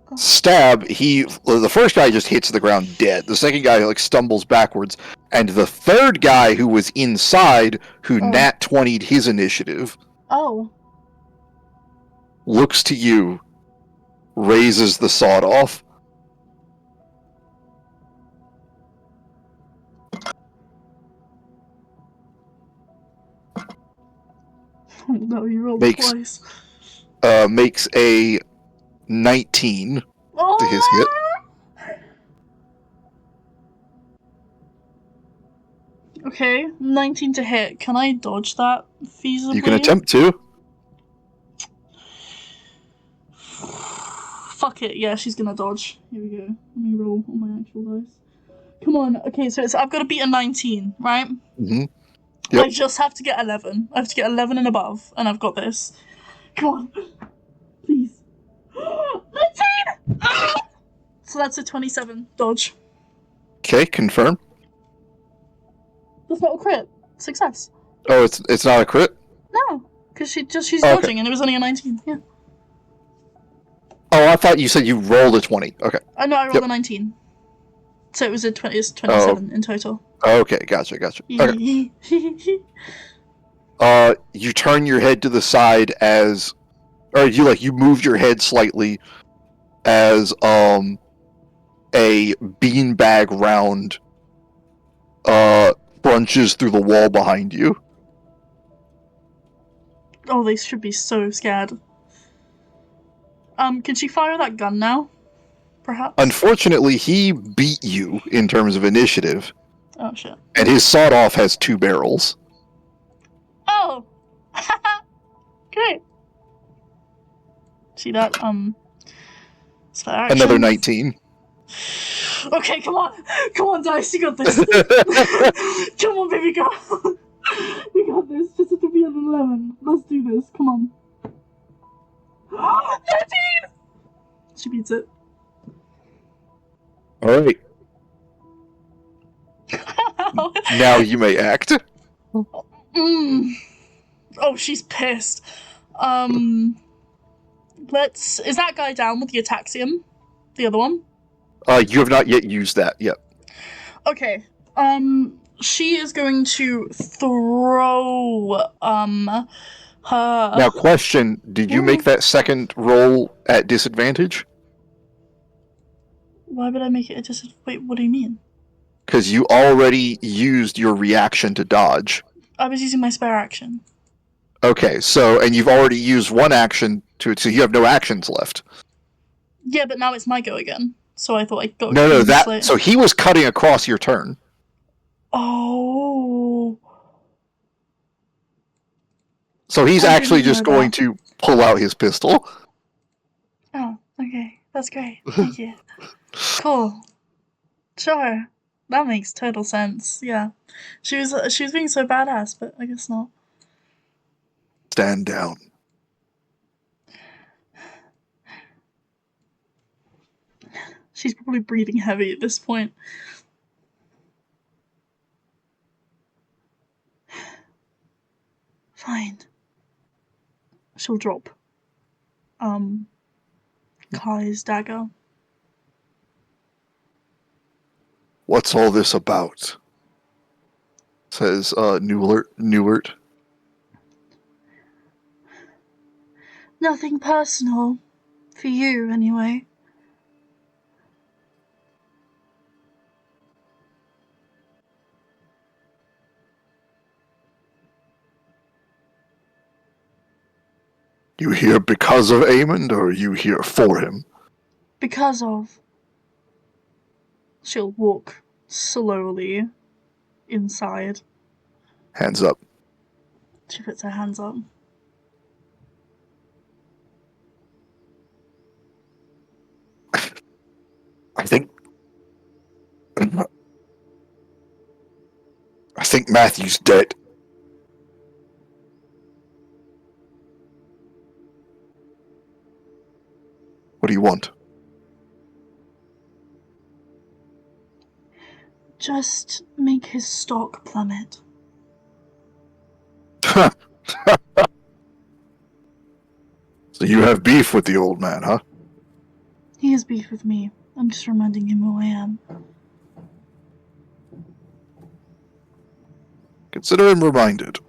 The first guy just hits the ground dead. The second guy like stumbles backwards, and the third guy who was inside, who nat 20'd his initiative, looks to you, raises the sawed off. No, you rolled Makes- twice. Makes a 19 to his hit. Okay, 19 to hit. Can I dodge that feasibly? You can attempt to. Fuck it, yeah, she's gonna dodge. Here we go. Let me roll on my actual dice. Come on, okay, so I've got to beat a 19, right? Mm-hmm. Yep. I just have to get 11. I have to get 11 and above, and I've got this. Come on. Please. 19! So that's a 27 dodge. Okay, confirm. That's not a crit. Success. Oh, it's not a crit? No, because she's okay. dodging, and it was only a 19, yeah. Oh, I thought you said you rolled a 20. Okay. I know, I rolled a 19. So it was a 27 in total. Okay, gotcha. Okay. You turn your head to the side you move your head slightly as a beanbag round crunches through the wall behind you. Oh, they should be so scared. Can she fire that gun now? Perhaps? Unfortunately, he beat you in terms of initiative. Oh, shit. And his sawed-off has 2 barrels. Oh! Great. See that? Spare action. Another 19. Okay, come on! Come on, Dice, you got this! Come on, baby girl! We got this, just have to be an 11. Let's do this, come on. 13! She beats it. Alright. Now you may act. Oh, she's pissed. Is that guy down with the Ataxium? The other one? You have not yet used that yet. Okay. She is going to throw, her... Now, question, did you make that second roll at disadvantage? Why would I make it a disadvantage? Wait, what do you mean? Because you already used your reaction to dodge. I was using my spare action. Okay, and you've already used one action so you have no actions left. Yeah, but now it's my go again. So I thought I got No, clean that. slate. So he was cutting across your turn. Oh. So he's I actually didn't just know going that. to pull out his pistol. Oh, okay. That's great. Thank you. Cool. Sure. That makes total sense. Yeah. She was being so badass, but I guess not. Stand down. She's probably breathing heavy at this point. Fine. She'll drop Kai's dagger. What's all this about? Says Newert. Nothing personal. For you, anyway. You here because of Aemond, or are you here for him? Because of. She'll walk slowly inside. Hands up. She puts her hands up. I think Matthew's dead. What do you want? Just make his stock plummet. So you have beef with the old man, huh? He has beef with me. I'm just reminding him who I am. Consider him reminded.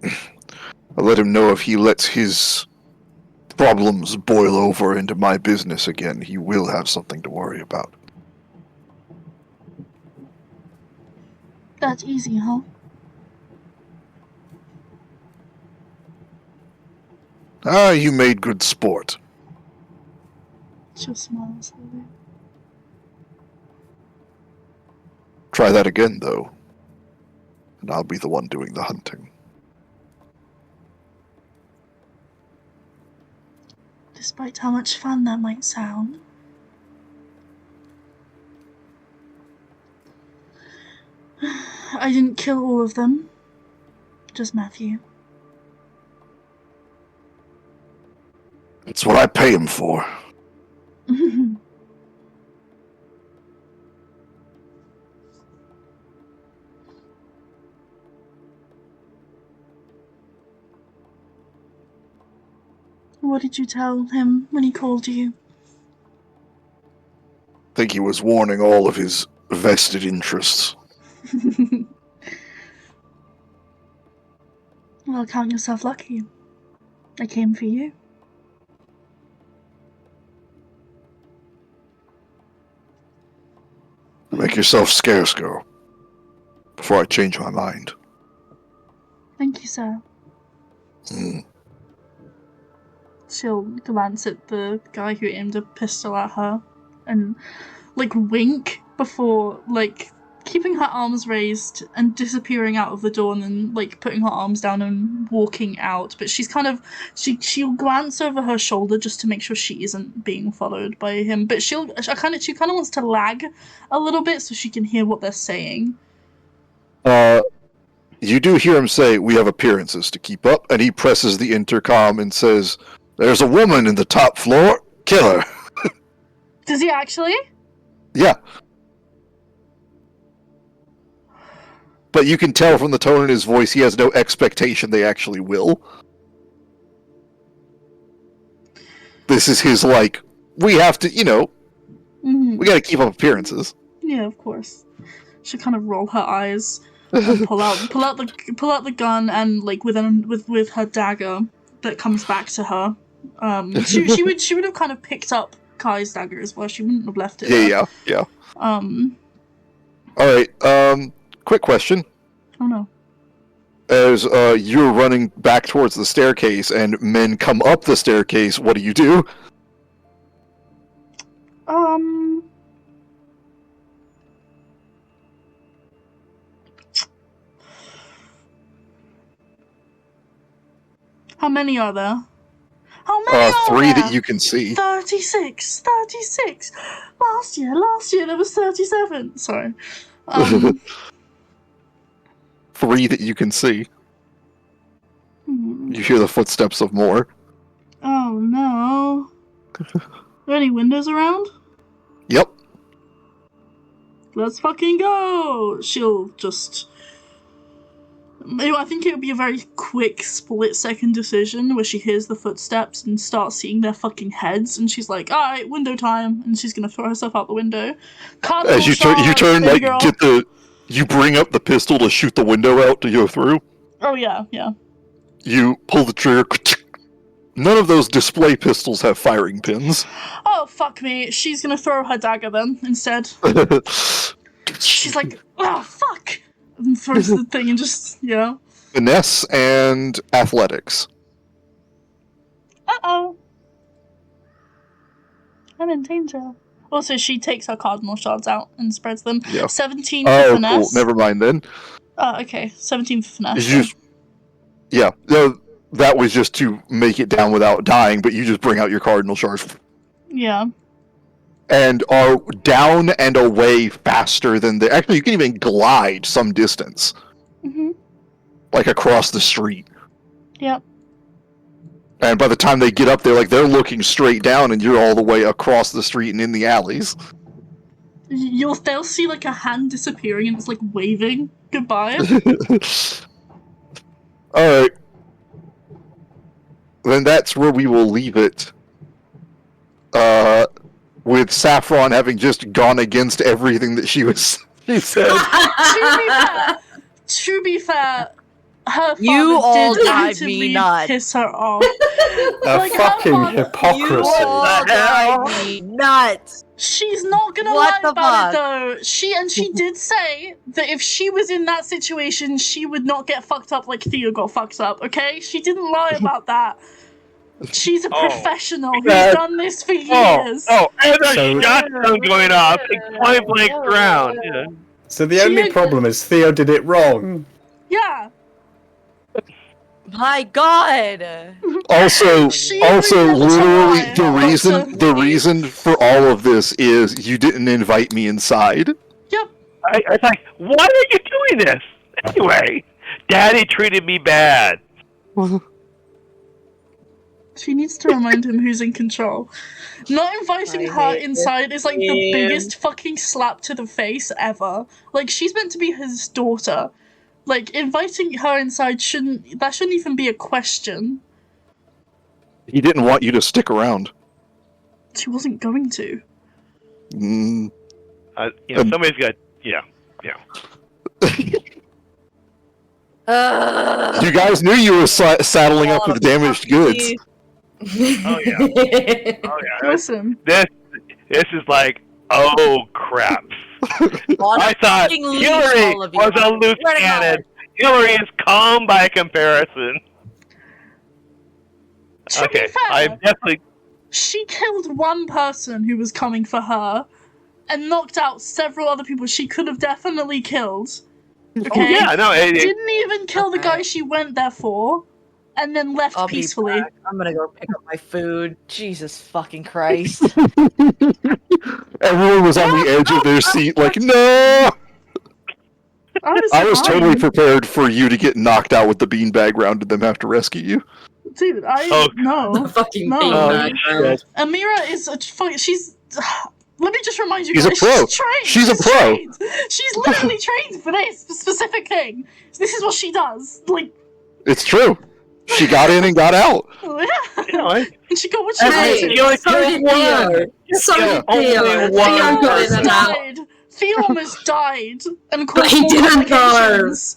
I'll let him know if he lets his problems boil over into my business again, he will have something to worry about. That's easy, huh? Ah, you made good sport. She'll smile slowly. Try that again, though. And I'll be the one doing the hunting. Despite how much fun that might sound. I didn't kill all of them. Just Matthew. It's what I pay him for. What did you tell him when he called you? I think he was warning all of his vested interests. Well, count yourself lucky. I came for you. Make yourself scarce, girl. Before I change my mind. Thank you, sir. Mm. She'll glance at the guy who aimed a pistol at her and, wink before, keeping her arms raised and disappearing out of the door and then, putting her arms down and walking out. But she's she'll glance over her shoulder just to make sure she isn't being followed by him. But she kind of wants to lag a little bit so she can hear what they're saying. You do hear him say, "We have appearances to keep up," and he presses the intercom and says, "There's a woman in the top floor. Kill her." Does he actually? Yeah. But you can tell from the tone in his voice he has no expectation they actually will. This is his, we have to, we gotta keep up appearances. Yeah, of course. She'll kind of roll her eyes and pull out the gun and with her dagger that comes back to her. She would have kind of picked up Kai's dagger as well. She wouldn't have left it. Yeah. Alright, quick question. Oh no. As you're running back towards the staircase and men come up the staircase, what do you do? How many are there? How many are 3 there? that you can see. 36. Last year there was 37. Sorry. 3 that you can see. You hear the footsteps of more. Oh no. Are there any windows around? Yep. Let's fucking go! She'll just... I think it would be a very quick split-second decision where she hears the footsteps and starts seeing their fucking heads, and she's like, alright, window time, and she's gonna throw herself out the window. As you turn, like, you bring up the pistol to shoot the window out to go through. Oh yeah. You pull the trigger. None of those display pistols have firing pins. Oh, fuck me. She's gonna throw her dagger then, instead. She's like, oh, fuck! And throws the thing and just, Finesse and athletics. Uh-oh. I'm in danger. Also, she takes her cardinal shards out and spreads them. Yeah. 17 for finesse. Cool. Never mind then. Oh, okay. 17 for finesse. Yeah. That was just to make it down without dying, but you just bring out your cardinal shards. Yeah. And are down and away faster than the... Actually, you can even glide some distance. Mm-hmm. Like across the street. Yep. And by the time they get up there, like, they're looking straight down and you're all the way across the street and in the alleys. They'll see, like, a hand disappearing and it's, like, waving goodbye. Alright. Then that's where we will leave it. With Saffron having just gone against everything that she said. To be fair, her father You all did drive actively me nuts. piss her off. The fucking hypocrisy. You all drive me nuts. She's not gonna What lie the about fuck? it though. She did say that if she was in that situation, she would not get fucked up like Theo got fucked up. Okay, she didn't lie about that. She's a professional who's done this for years. And a shotgun going off, point blank round. Yeah. So the only problem is Theo did it wrong. Yeah. My God. Also, literally, lie. the reason for all of this is you didn't invite me inside. Yep. I was like, why are you doing this? Anyway, Daddy treated me bad. She needs to remind him who's in control. Not inviting her inside is like the biggest fucking slap to the face ever. Like, she's meant to be his daughter. Like, inviting her inside shouldn't even be a question. He didn't want you to stick around. She wasn't going to. Somebody's got, yeah. You guys knew you were saddling up with damaged goods. Oh yeah. Listen. This is like, oh crap. I thought Hillary was a loose cannon. Hillary is calm by comparison. To be fair, I definitely. She killed one person who was coming for her, and knocked out several other people she could have definitely killed. Okay? Oh yeah, no. Didn't even kill the guy she went there for, and then left I'll peacefully. Be back. I'm gonna go pick up my food. Jesus fucking Christ. Everyone was on the edge of their seat, like, no! I was totally prepared for you to get knocked out with the beanbag round and them have to rescue you. Dude, no. The fucking No. beanbag. Amira is she's... Let me just remind you She's guys, a pro. She's a pro. Trained. She's literally trained for this specific thing. This is what she does. Like... It's true. She got in and got out. Yeah. And she got what she wanted. So did Theo. So did Theo. Theo got in and out. Theo almost died and But caused he more didn't complications.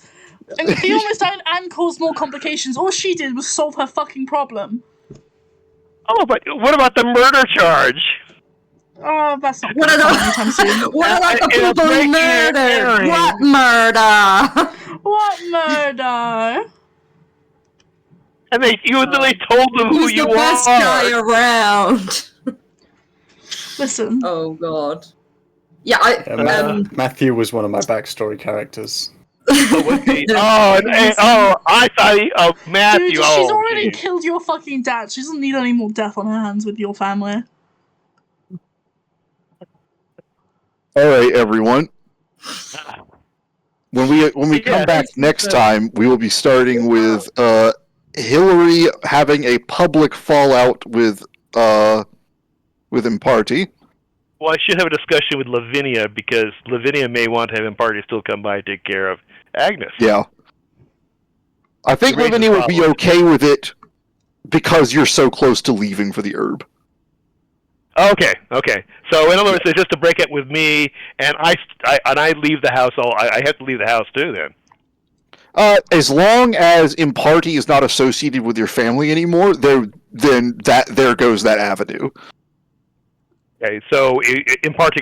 And Theo almost died and caused more complications. All she did was solve her fucking problem. Oh, but what about the murder charge? Oh, that's not What gonna are happen anytime soon. What about the It'll people break who your murdered? hearing. What murder? What murder? And you literally told them who Who's you the best are. guy around? Listen. Oh god. Yeah, Matthew was one of my backstory characters. Oh, was he? I thought Matthew. Dude, she's oh, already geez. killed your fucking dad. She doesn't need any more death on her hands with your family. All right, everyone. When we come back next time, we will be starting with Hillary having a public fallout with Imparty. Well, I should have a discussion with Lavinia because Lavinia may want to have Imparty still come by and take care of Agnes. Yeah. I think It raises Lavinia would be problems. okay with it because you're so close to leaving for the herb. Okay. So in other words, it's just a breakup with me, and I leave the house. I have to leave the house too. As long as Imparty is not associated with your family anymore, there goes that avenue. Okay. So Imparty